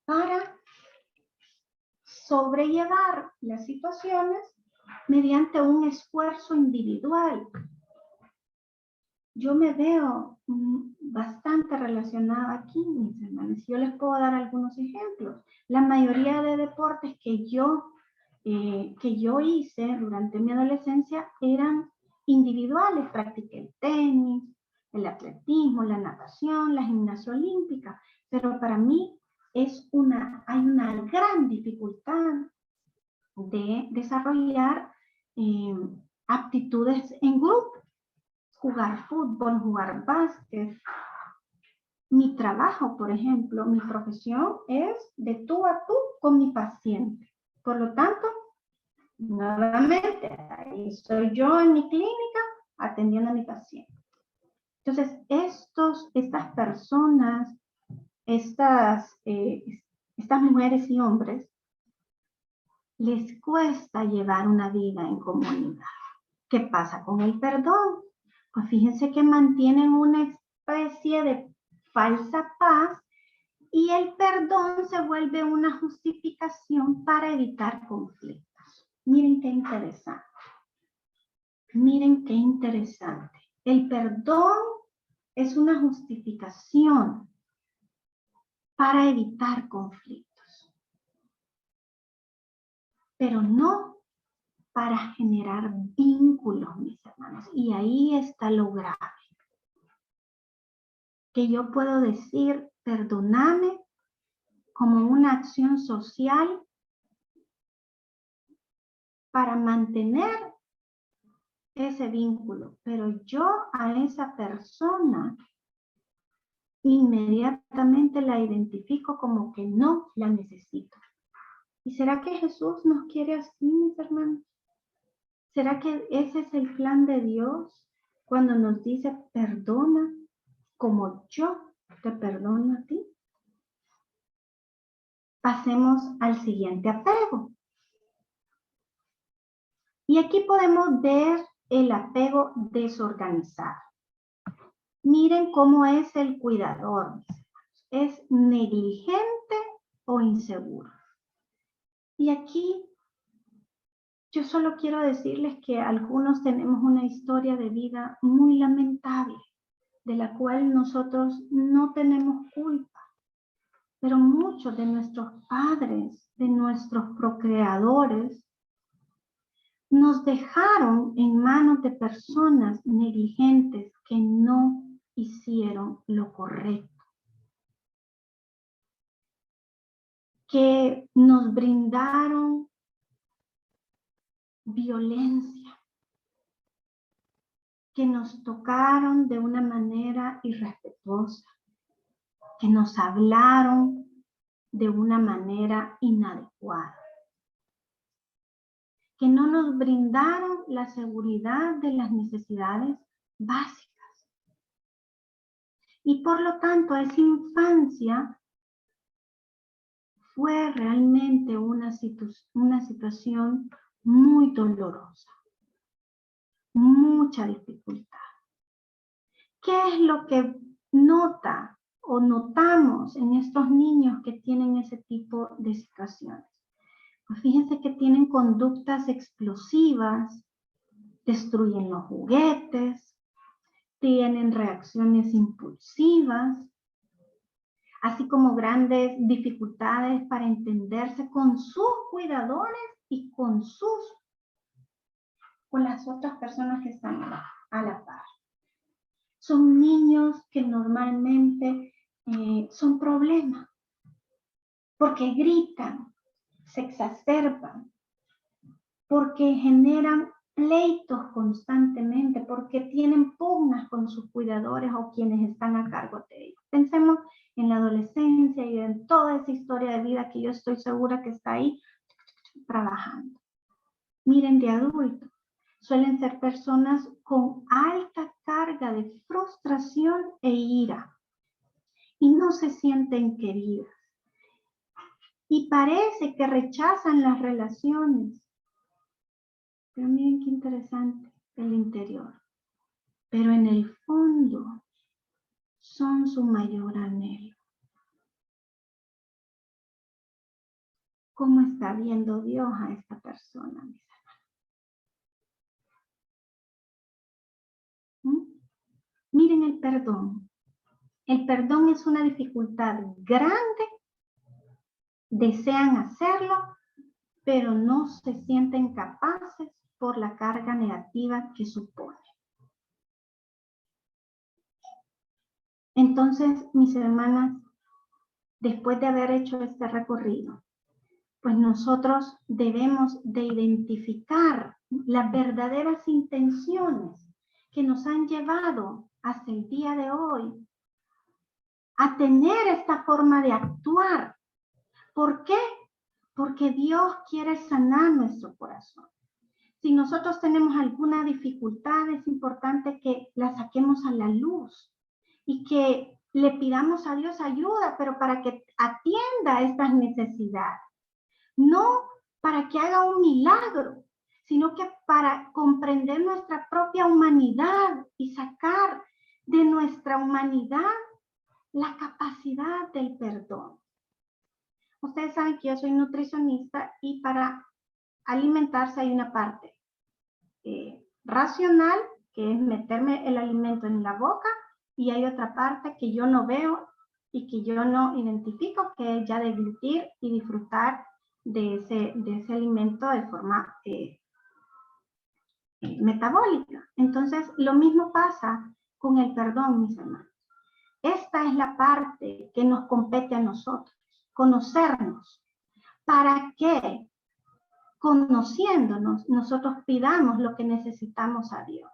para sobrellevar las situaciones mediante un esfuerzo individual. Yo me veo bastante relacionada aquí, mis hermanos. Yo les puedo dar algunos ejemplos. La mayoría de deportes que yo hice durante mi adolescencia eran individuales. Practiqué el tenis, el atletismo, la natación, la gimnasia olímpica, pero para mí hay una gran dificultad de desarrollar aptitudes en grupo, jugar fútbol, jugar básquet. Mi trabajo, por ejemplo, mi profesión es de tú a tú con mi paciente. Por lo tanto, nuevamente, ahí estoy yo en mi clínica atendiendo a mi paciente. Entonces, estas personas, estas mujeres y hombres, les cuesta llevar una vida en comunidad. ¿Qué pasa con el perdón? Pues fíjense que mantienen una especie de falsa paz y el perdón se vuelve una justificación para evitar conflictos. Miren qué interesante. Miren qué interesante. El perdón es una justificación para evitar conflictos, pero no para generar vínculos, mis hermanos. Y ahí está lo grave. Que yo puedo decir, perdóname como una acción social para mantener ese vínculo, pero yo a esa persona inmediatamente la identifico como que no la necesito. ¿Y será que Jesús nos quiere así, mis hermanos? ¿Será que ese es el plan de Dios cuando nos dice perdona como yo te perdono a ti? Pasemos al siguiente apego. Y aquí podemos ver el apego desorganizado. Miren cómo es el cuidador. Es negligente o inseguro. Y aquí yo solo quiero decirles que algunos tenemos una historia de vida muy lamentable, de la cual nosotros no tenemos culpa. Pero muchos de nuestros padres, de nuestros procreadores, nos dejaron en manos de personas negligentes que no hicieron lo correcto, que nos brindaron violencia, que nos tocaron de una manera irrespetuosa, que nos hablaron de una manera inadecuada, que no nos brindaron la seguridad de las necesidades básicas. Y por lo tanto, esa infancia fue realmente una situación muy dolorosa, mucha dificultad. ¿Qué es lo que nota o notamos en estos niños que tienen ese tipo de situaciones? Pues fíjense que tienen conductas explosivas, destruyen los juguetes, tienen reacciones impulsivas, así como grandes dificultades para entenderse con sus cuidadores y con las otras personas que están a la par. Son niños que normalmente son problemas, porque gritan, se exacerban, porque generan pleitos constantemente, porque tienen pugnas con sus cuidadores o quienes están a cargo de ellos. Pensemos en la adolescencia y en toda esa historia de vida que yo estoy segura que está ahí trabajando. Miren, de adultos, suelen ser personas con alta carga de frustración e ira y no se sienten queridas. Y parece que rechazan las relaciones. Pero miren qué interesante el interior. Pero en el fondo son su mayor anhelo. ¿Cómo está viendo Dios a esta persona, mis hermanos? Miren el perdón. El perdón es una dificultad grande. Desean hacerlo, pero no se sienten capaces por la carga negativa que supone. Entonces, mis hermanas, después de haber hecho este recorrido, pues nosotros debemos de identificar las verdaderas intenciones que nos han llevado hasta el día de hoy a tener esta forma de actuar. ¿Por qué? Porque Dios quiere sanar nuestro corazón. Si nosotros tenemos alguna dificultad, es importante que la saquemos a la luz y que le pidamos a Dios ayuda, pero para que atienda estas necesidades. No para que haga un milagro, sino que para comprender nuestra propia humanidad y sacar de nuestra humanidad la capacidad del perdón. Ustedes saben que yo soy nutricionista y para alimentarse hay una parte racional, que es meterme el alimento en la boca, y hay otra parte que yo no veo y que yo no identifico, que es ya deglutir y disfrutar de ese alimento de forma metabólica. Entonces, lo mismo pasa con el perdón, mis hermanos. Esta es la parte que nos compete a nosotros, conocernos, para que, conociéndonos, nosotros pidamos lo que necesitamos a Dios.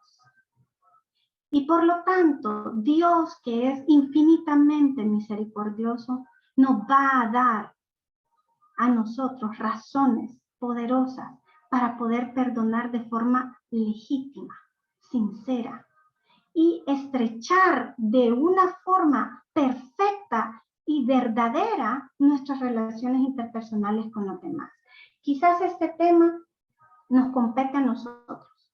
Y por lo tanto, Dios, que es infinitamente misericordioso, nos va a dar a nosotros razones poderosas para poder perdonar de forma legítima, sincera, y estrechar de una forma perfecta y verdadera nuestras relaciones interpersonales con los demás. Quizás este tema nos compete a nosotros,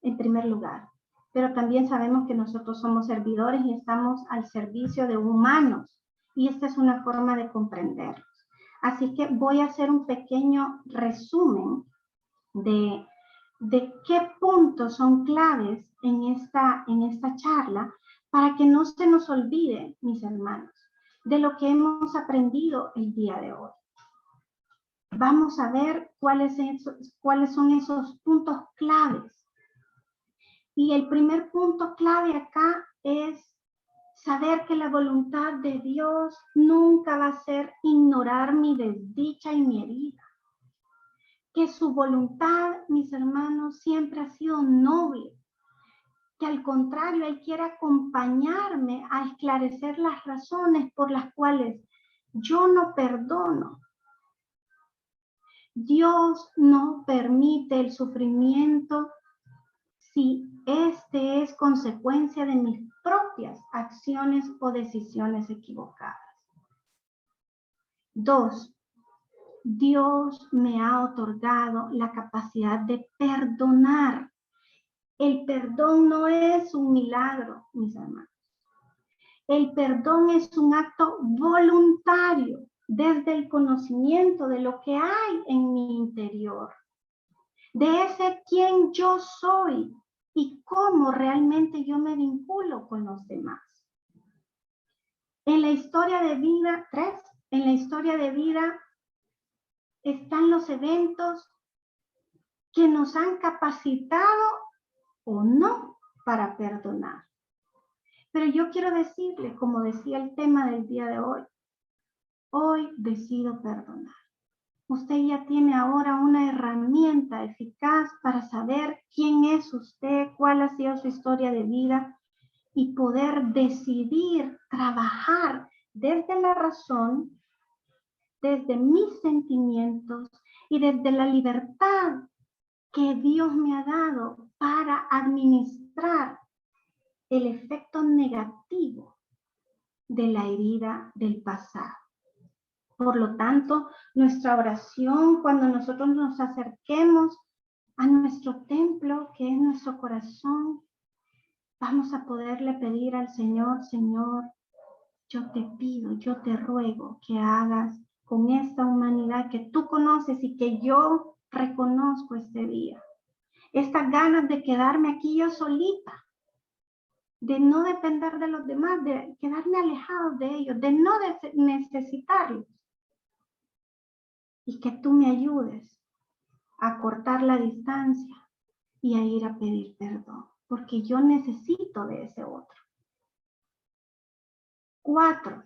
en primer lugar, pero también sabemos que nosotros somos servidores y estamos al servicio de humanos, y esta es una forma de comprenderlos. Así que voy a hacer un pequeño resumen de qué puntos son claves en esta charla, para que no se nos olvide, mis hermanos, de lo que hemos aprendido el día de hoy. Vamos a ver cuáles son esos puntos claves. Y el primer punto clave acá es saber que la voluntad de Dios nunca va a ser ignorar mi desdicha y mi herida. Que su voluntad, mis hermanos, siempre ha sido noble. Que al contrario, Él quiere acompañarme a esclarecer las razones por las cuales yo no perdono. Dios no permite el sufrimiento si este es consecuencia de mis propias acciones o decisiones equivocadas. 2. Dios me ha otorgado la capacidad de perdonar. El perdón no es un milagro, mis hermanos. El perdón es un acto voluntario desde el conocimiento de lo que hay en mi interior, de ese quien yo soy y cómo realmente yo me vinculo con los demás. En la historia de vida, 3, en la historia de vida están los eventos que nos han capacitado o no para perdonar. Pero yo quiero decirle, como decía el tema del día de hoy decido perdonar. Usted ya tiene ahora una herramienta eficaz para saber quién es usted, cuál ha sido su historia de vida y poder decidir trabajar desde la razón, desde mis sentimientos y desde la libertad que Dios me ha dado para administrar el efecto negativo de la herida del pasado. Por lo tanto, nuestra oración, cuando nosotros nos acerquemos a nuestro templo, que es nuestro corazón, vamos a poderle pedir al Señor, Señor, yo te pido, yo te ruego que hagas con esta humanidad que tú conoces y que yo reconozco este día. Estas ganas de quedarme aquí yo solita, de no depender de los demás, de quedarme alejado de ellos, de no necesitarlos. Y que tú me ayudes a cortar la distancia y a ir a pedir perdón, porque yo necesito de ese otro. 4.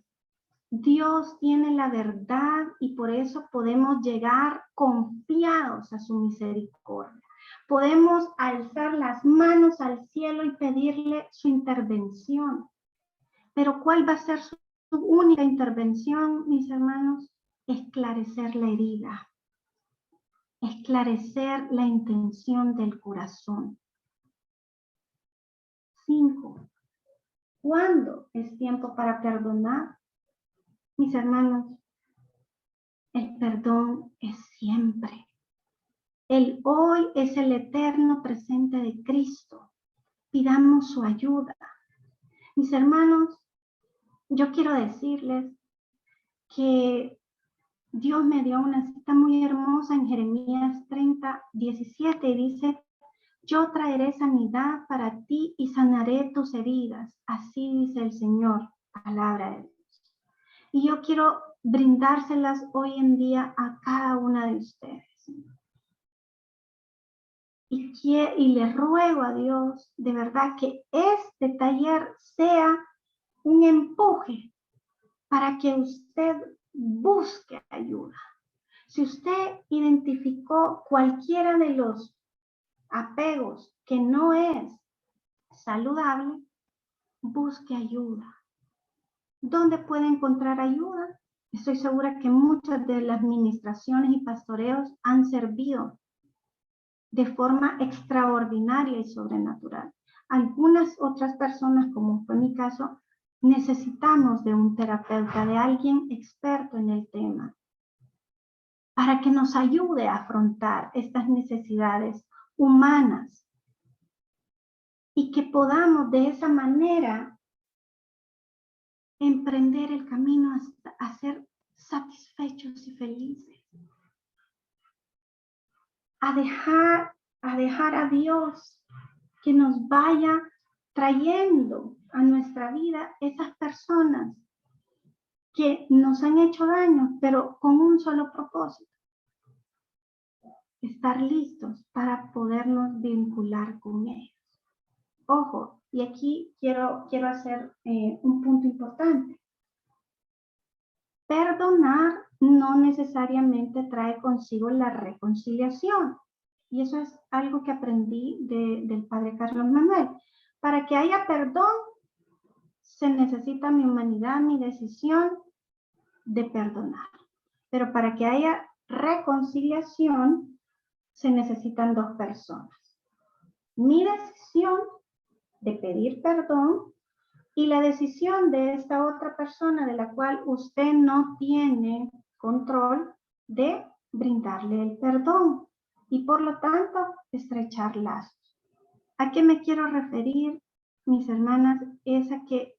Dios tiene la verdad y por eso podemos llegar confiados a su misericordia. Podemos alzar las manos al cielo y pedirle su intervención. Pero ¿cuál va a ser su única intervención, mis hermanos? Esclarecer la herida. Esclarecer la intención del corazón. 5. ¿Cuándo es tiempo para perdonar? Mis hermanos, el perdón es siempre. El hoy es el eterno presente de Cristo. Pidamos su ayuda. Mis hermanos, yo quiero decirles que Dios me dio una cita muy hermosa en Jeremías 30:17 y dice, yo traeré sanidad para ti y sanaré tus heridas. Así dice el Señor, palabra de Dios. Y yo quiero brindárselas hoy en día a cada una de ustedes. Y le ruego a Dios de verdad que este taller sea un empuje para que usted busque ayuda. Si usted identificó cualquiera de los apegos que no es saludable, busque ayuda. ¿Dónde puede encontrar ayuda? Estoy segura que muchas de las ministraciones y pastoreos han servido de forma extraordinaria y sobrenatural. Algunas otras personas, como fue mi caso, necesitamos de un terapeuta, de alguien experto en el tema, para que nos ayude a afrontar estas necesidades humanas y que podamos de esa manera emprender el camino a ser satisfechos y felices. A dejar a Dios que nos vaya trayendo a nuestra vida esas personas que nos han hecho daño, pero con un solo propósito: estar listos para podernos vincular con ellos. Ojo, y aquí quiero hacer un punto importante. Perdonar no necesariamente trae consigo la reconciliación. Y eso es algo que aprendí del padre Carlos Manuel. Para que haya perdón, se necesita mi humanidad, mi decisión de perdonar. Pero para que haya reconciliación, se necesitan dos personas. Mi decisión de pedir perdón y la decisión de esta otra persona de la cual usted no tiene control de brindarle el perdón y por lo tanto estrechar lazos. ¿A qué me quiero referir, mis hermanas? Es a que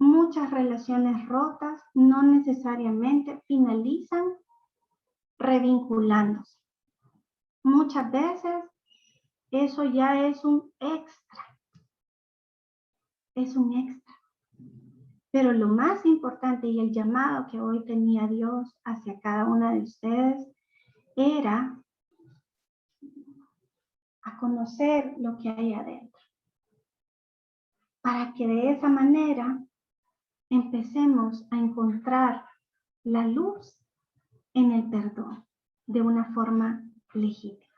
muchas relaciones rotas no necesariamente finalizan revinculándose. Muchas veces eso ya es un extra. Es un extra. Pero lo más importante y el llamado que hoy tenía Dios hacia cada una de ustedes era a conocer lo que hay adentro. Para que de esa manera empecemos a encontrar la luz en el perdón de una forma legítima.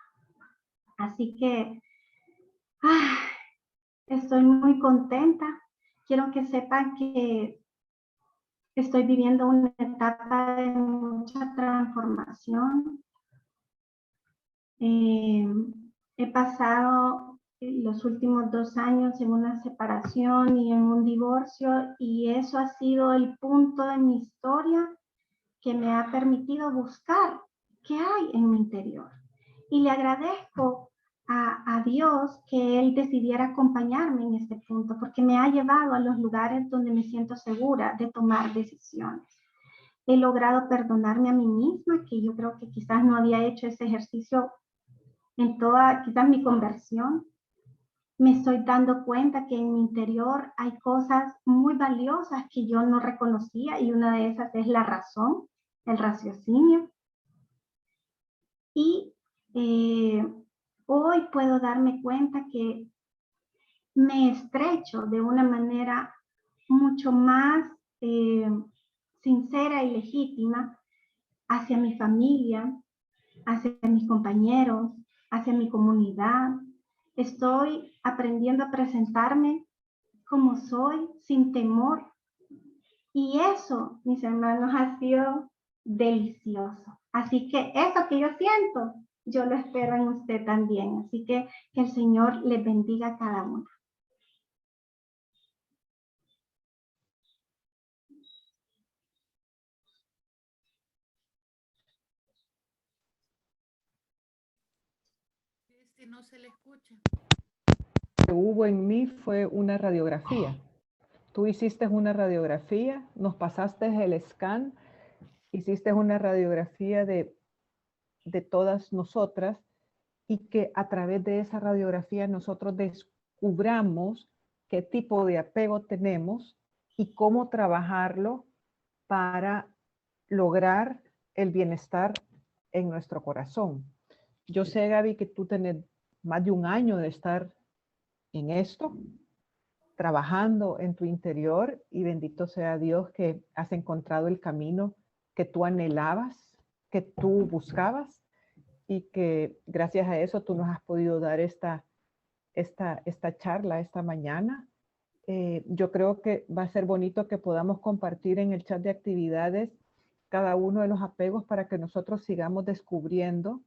Así que estoy muy contenta. Quiero que sepan que estoy viviendo una etapa de mucha transformación. He pasado los últimos 2 años en una separación y en un divorcio, y eso ha sido el punto de mi historia que me ha permitido buscar qué hay en mi interior. Y le agradezco a Dios que Él decidiera acompañarme en este punto, porque me ha llevado a los lugares donde me siento segura de tomar decisiones. He logrado perdonarme a mí misma, que yo creo que quizás no había hecho ese ejercicio en toda quizás mi conversión. Me estoy dando cuenta que en mi interior hay cosas muy valiosas que yo no reconocía, y una de esas es la razón, el raciocinio. Y hoy puedo darme cuenta que me estrecho de una manera mucho más sincera y legítima hacia mi familia, hacia mis compañeros, hacia mi comunidad. Estoy aprendiendo a presentarme como soy, sin temor. Y eso, mis hermanos, ha sido delicioso. Así que eso que yo siento, yo lo espero en usted también. Así que el Señor les bendiga a cada uno. No se le escucha. Lo que hubo en mí fue una radiografía. Tú hiciste una radiografía, nos pasaste el scan hiciste una radiografía de todas nosotras y que a través de esa radiografía nosotros descubramos qué tipo de apego tenemos y cómo trabajarlo para lograr el bienestar en nuestro corazón. Yo sé, Gaby, que tú tienes más de un año de estar en esto, trabajando en tu interior, y bendito sea Dios que has encontrado el camino que tú anhelabas, que tú buscabas, y que gracias a eso tú nos has podido dar esta charla esta mañana. Yo creo que va a ser bonito que podamos compartir en el chat de actividades cada uno de los apegos para que nosotros sigamos descubriendo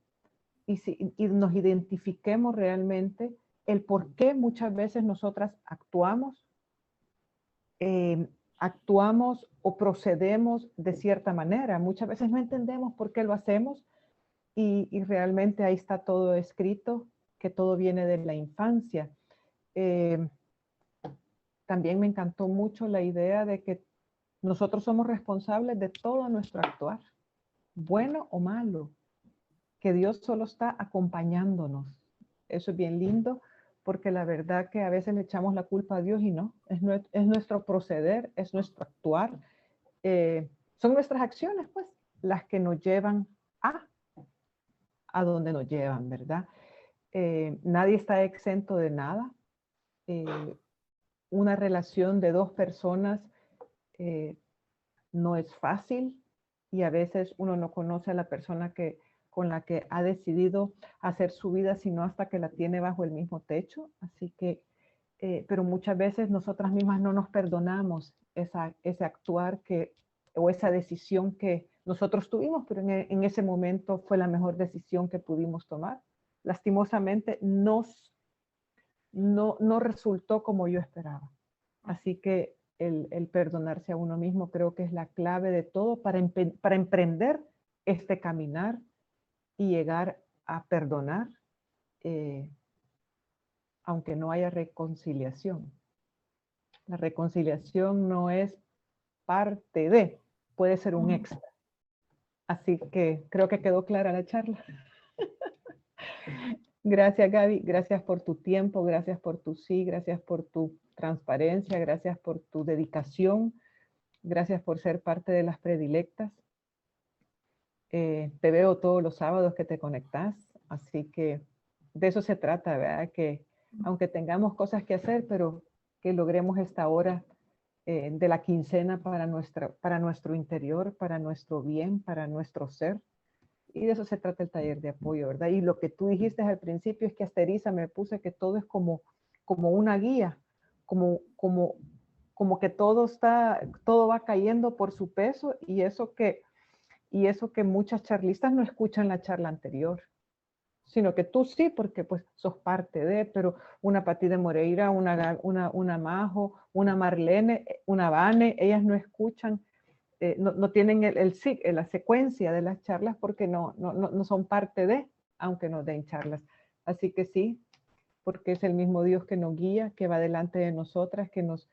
y nos identifiquemos realmente el por qué muchas veces nosotras actuamos o procedemos de cierta manera. Muchas veces no entendemos por qué lo hacemos y realmente ahí está todo escrito, que todo viene de la infancia. También me encantó mucho la idea de que nosotros somos responsables de todo nuestro actuar, bueno o malo, que Dios solo está acompañándonos. Eso es bien lindo, porque la verdad que a veces le echamos la culpa a Dios y no, es nuestro proceder, es nuestro actuar, son nuestras acciones, pues, las que nos llevan a donde nos llevan, ¿verdad? Nadie está exento de nada. Una relación de dos personas no es fácil y a veces uno no conoce a la persona con la que ha decidido hacer su vida, sino hasta que la tiene bajo el mismo techo. Así que, pero muchas veces nosotras mismas no nos perdonamos ese actuar o esa decisión que nosotros tuvimos, pero en ese momento fue la mejor decisión que pudimos tomar. Lastimosamente no resultó como yo esperaba. Así que el perdonarse a uno mismo creo que es la clave de todo para emprender este caminar y llegar a perdonar, aunque no haya reconciliación. La reconciliación no es parte de, puede ser un extra. Así que creo que quedó clara la charla. Gracias, Gaby. Gracias por tu tiempo, gracias por tu sí, gracias por tu transparencia, gracias por tu dedicación, gracias por ser parte de las predilectas. Te veo todos los sábados que te conectas, así que de eso se trata, ¿verdad? Que aunque tengamos cosas que hacer, pero que logremos esta hora de la quincena para nuestro interior, para nuestro bien, para nuestro ser. Y de eso se trata el taller de apoyo, ¿verdad? Y lo que tú dijiste al principio es que asteriza, me puse que todo es como una guía, como que todo va cayendo por su peso, y eso que muchas charlistas no escuchan la charla anterior, sino que tú sí, porque pues sos parte de, pero una Pati de Moreira, una Majo, una Marlene, una Vane, ellas no escuchan, no tienen la secuencia de las charlas porque no son parte de, aunque nos den charlas. Así que sí, porque es el mismo Dios que nos guía, que va delante de nosotras, que nos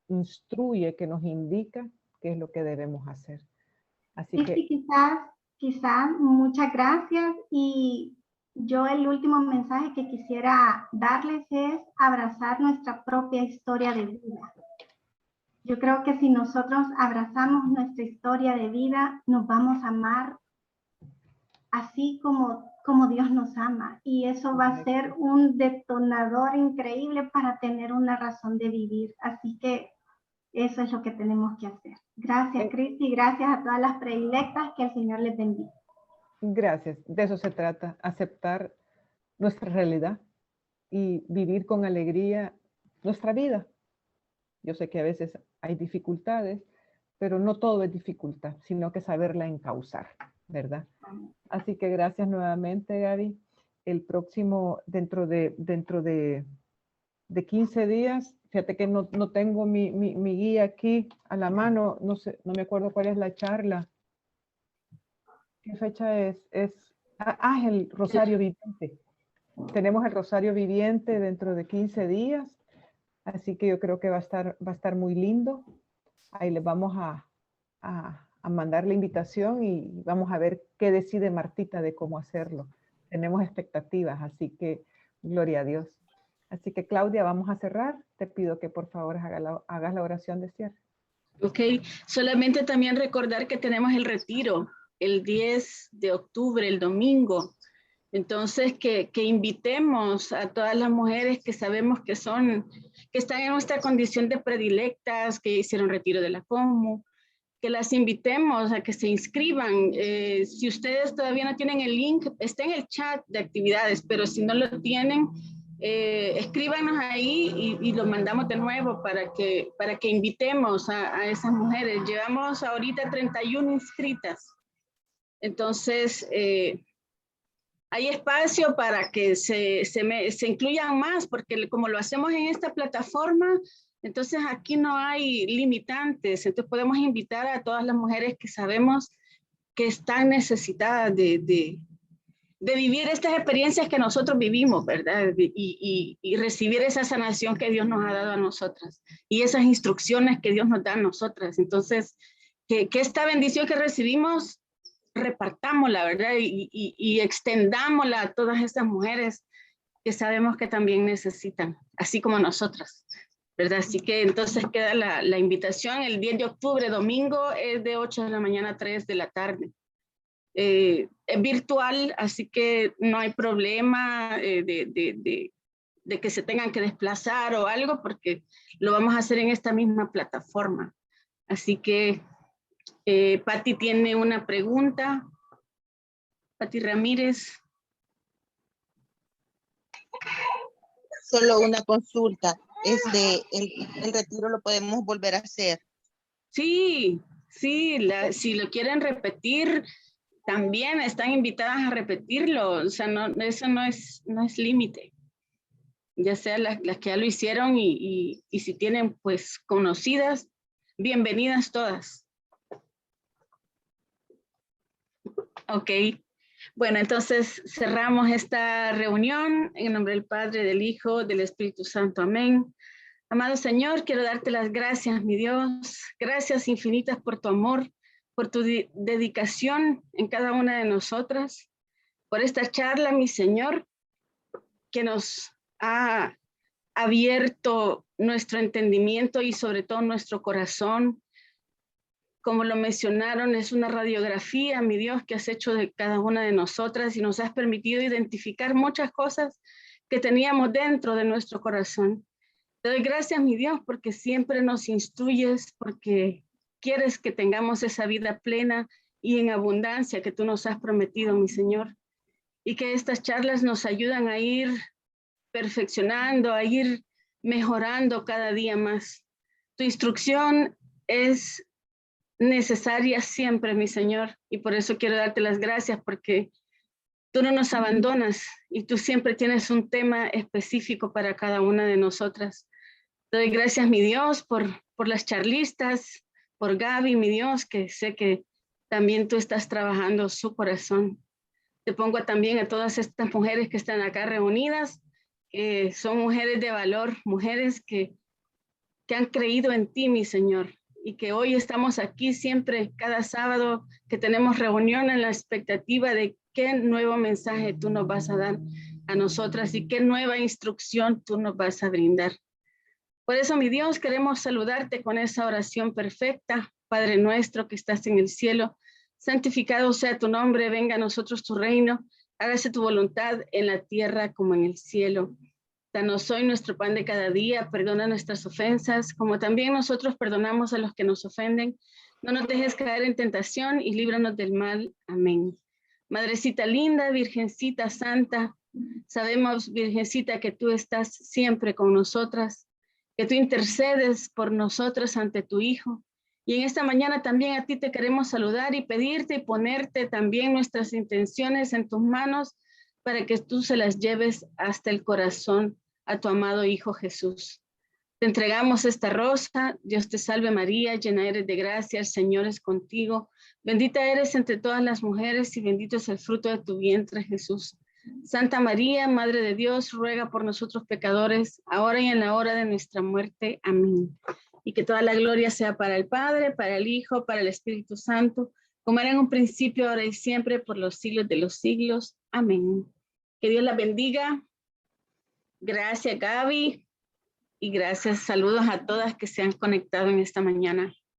instruye, que nos indica qué es lo que debemos hacer. Así que quizás, muchas gracias, y yo el último mensaje que quisiera darles es abrazar nuestra propia historia de vida. Yo creo que si nosotros abrazamos nuestra historia de vida, nos vamos a amar así como Dios nos ama, y eso va a ser un detonador increíble para tener una razón de vivir. Así que eso es lo que tenemos que hacer. Gracias, Cristi, gracias a todas las predilectas, que el Señor les bendiga. Gracias, de eso se trata, aceptar nuestra realidad y vivir con alegría nuestra vida. Yo sé que a veces hay dificultades, pero no todo es dificultad, sino que saberla encauzar, ¿verdad? Así que gracias nuevamente, Gaby. El próximo, dentro de 15 días, fíjate que no tengo mi guía aquí a la mano, no sé, no me acuerdo cuál es la charla. ¿Qué fecha es? Es el Rosario Viviente. Tenemos el Rosario Viviente dentro de 15 días, así que yo creo que va a estar muy lindo. Ahí les vamos a a mandar la invitación y vamos a ver qué decide Martita de cómo hacerlo. Tenemos expectativas, así que gloria a Dios. Así que Claudia, vamos a cerrar. Te pido que por favor hagas la oración de cierre. Ok, solamente también recordar que tenemos el retiro el 10 de octubre, el domingo. Entonces, que invitemos a todas las mujeres que sabemos que están en nuestra condición de predilectas, que hicieron retiro de la Comu, que las invitemos a que se inscriban. Si ustedes todavía no tienen el link, está en el chat de actividades, pero si no lo tienen, escríbanos ahí y lo mandamos de nuevo para que invitemos a esas mujeres. Llevamos ahorita 31 inscritas. Entonces, hay espacio para que se incluyan más, porque como lo hacemos en esta plataforma, entonces aquí no hay limitantes. Entonces podemos invitar a todas las mujeres que sabemos que están necesitadas de vivir estas experiencias que nosotros vivimos, ¿verdad? Y recibir esa sanación que Dios nos ha dado a nosotras y esas instrucciones que Dios nos da a nosotras. Entonces, que esta bendición que recibimos, repartámosla, ¿verdad? Y extendámosla a todas estas mujeres que sabemos que también necesitan, así como nosotras, ¿verdad? Así que entonces queda la invitación el 10 de octubre, domingo, es de 8 de la mañana a 3 de la tarde. Es virtual, así que no hay problema de que se tengan que desplazar o algo, porque lo vamos a hacer en esta misma plataforma. Así que Patti tiene una pregunta. Patti Ramírez. Solo una consulta. El retiro lo podemos volver a hacer. Sí, si lo quieren repetir, también están invitadas a repetirlo. O sea, eso no es límite. Ya sea las que ya lo hicieron y si tienen pues conocidas, bienvenidas todas. Ok, bueno, entonces cerramos esta reunión en el nombre del Padre, del Hijo, del Espíritu Santo. Amén. Amado Señor, quiero darte las gracias, mi Dios. Gracias infinitas por tu amor, por tu dedicación en cada una de nosotras, por esta charla, mi Señor, que nos ha abierto nuestro entendimiento y sobre todo nuestro corazón. Como lo mencionaron, es una radiografía, mi Dios, que has hecho de cada una de nosotras y nos has permitido identificar muchas cosas que teníamos dentro de nuestro corazón. Te doy gracias, mi Dios, porque siempre nos instruyes, porque quieres que tengamos esa vida plena y en abundancia que tú nos has prometido, mi Señor. Y que estas charlas nos ayudan a ir perfeccionando, a ir mejorando cada día más. Tu instrucción es necesaria siempre, mi Señor, y por eso quiero darte las gracias, porque tú no nos abandonas y tú siempre tienes un tema específico para cada una de nosotras. Te doy gracias, mi Dios, por las charlistas, por Gaby, mi Dios, que sé que también tú estás trabajando su corazón. Te pongo también a todas estas mujeres que están acá reunidas, que son mujeres de valor, mujeres que han creído en ti, mi Señor, y que hoy estamos aquí siempre, cada sábado que tenemos reunión en la expectativa de qué nuevo mensaje tú nos vas a dar a nosotras y qué nueva instrucción tú nos vas a brindar. Por eso, mi Dios, queremos saludarte con esa oración perfecta. Padre nuestro que estás en el cielo, santificado sea tu nombre, venga a nosotros tu reino, hágase tu voluntad en la tierra como en el cielo. Danos hoy nuestro pan de cada día, perdona nuestras ofensas, como también nosotros perdonamos a los que nos ofenden. No nos dejes caer en tentación y líbranos del mal. Amén. Madrecita linda, Virgencita Santa, sabemos, Virgencita, que tú estás siempre con nosotras, que tú intercedes por nosotros ante tu Hijo. Y en esta mañana también a ti te queremos saludar y pedirte y ponerte también nuestras intenciones en tus manos para que tú se las lleves hasta el corazón a tu amado Hijo Jesús. Te entregamos esta rosa. Dios te salve María, llena eres de gracia, el Señor es contigo. Bendita eres entre todas las mujeres y bendito es el fruto de tu vientre, Jesús. Santa María, Madre de Dios, ruega por nosotros pecadores, ahora y en la hora de nuestra muerte. Amén. y que toda la gloria sea para el Padre, para el Hijo, para el Espíritu Santo, como era en un principio, ahora y siempre, por los siglos de los siglos. Amén. Que Dios la bendiga. Gracias, Gaby. Y gracias, saludos a todas que se han conectado en esta mañana.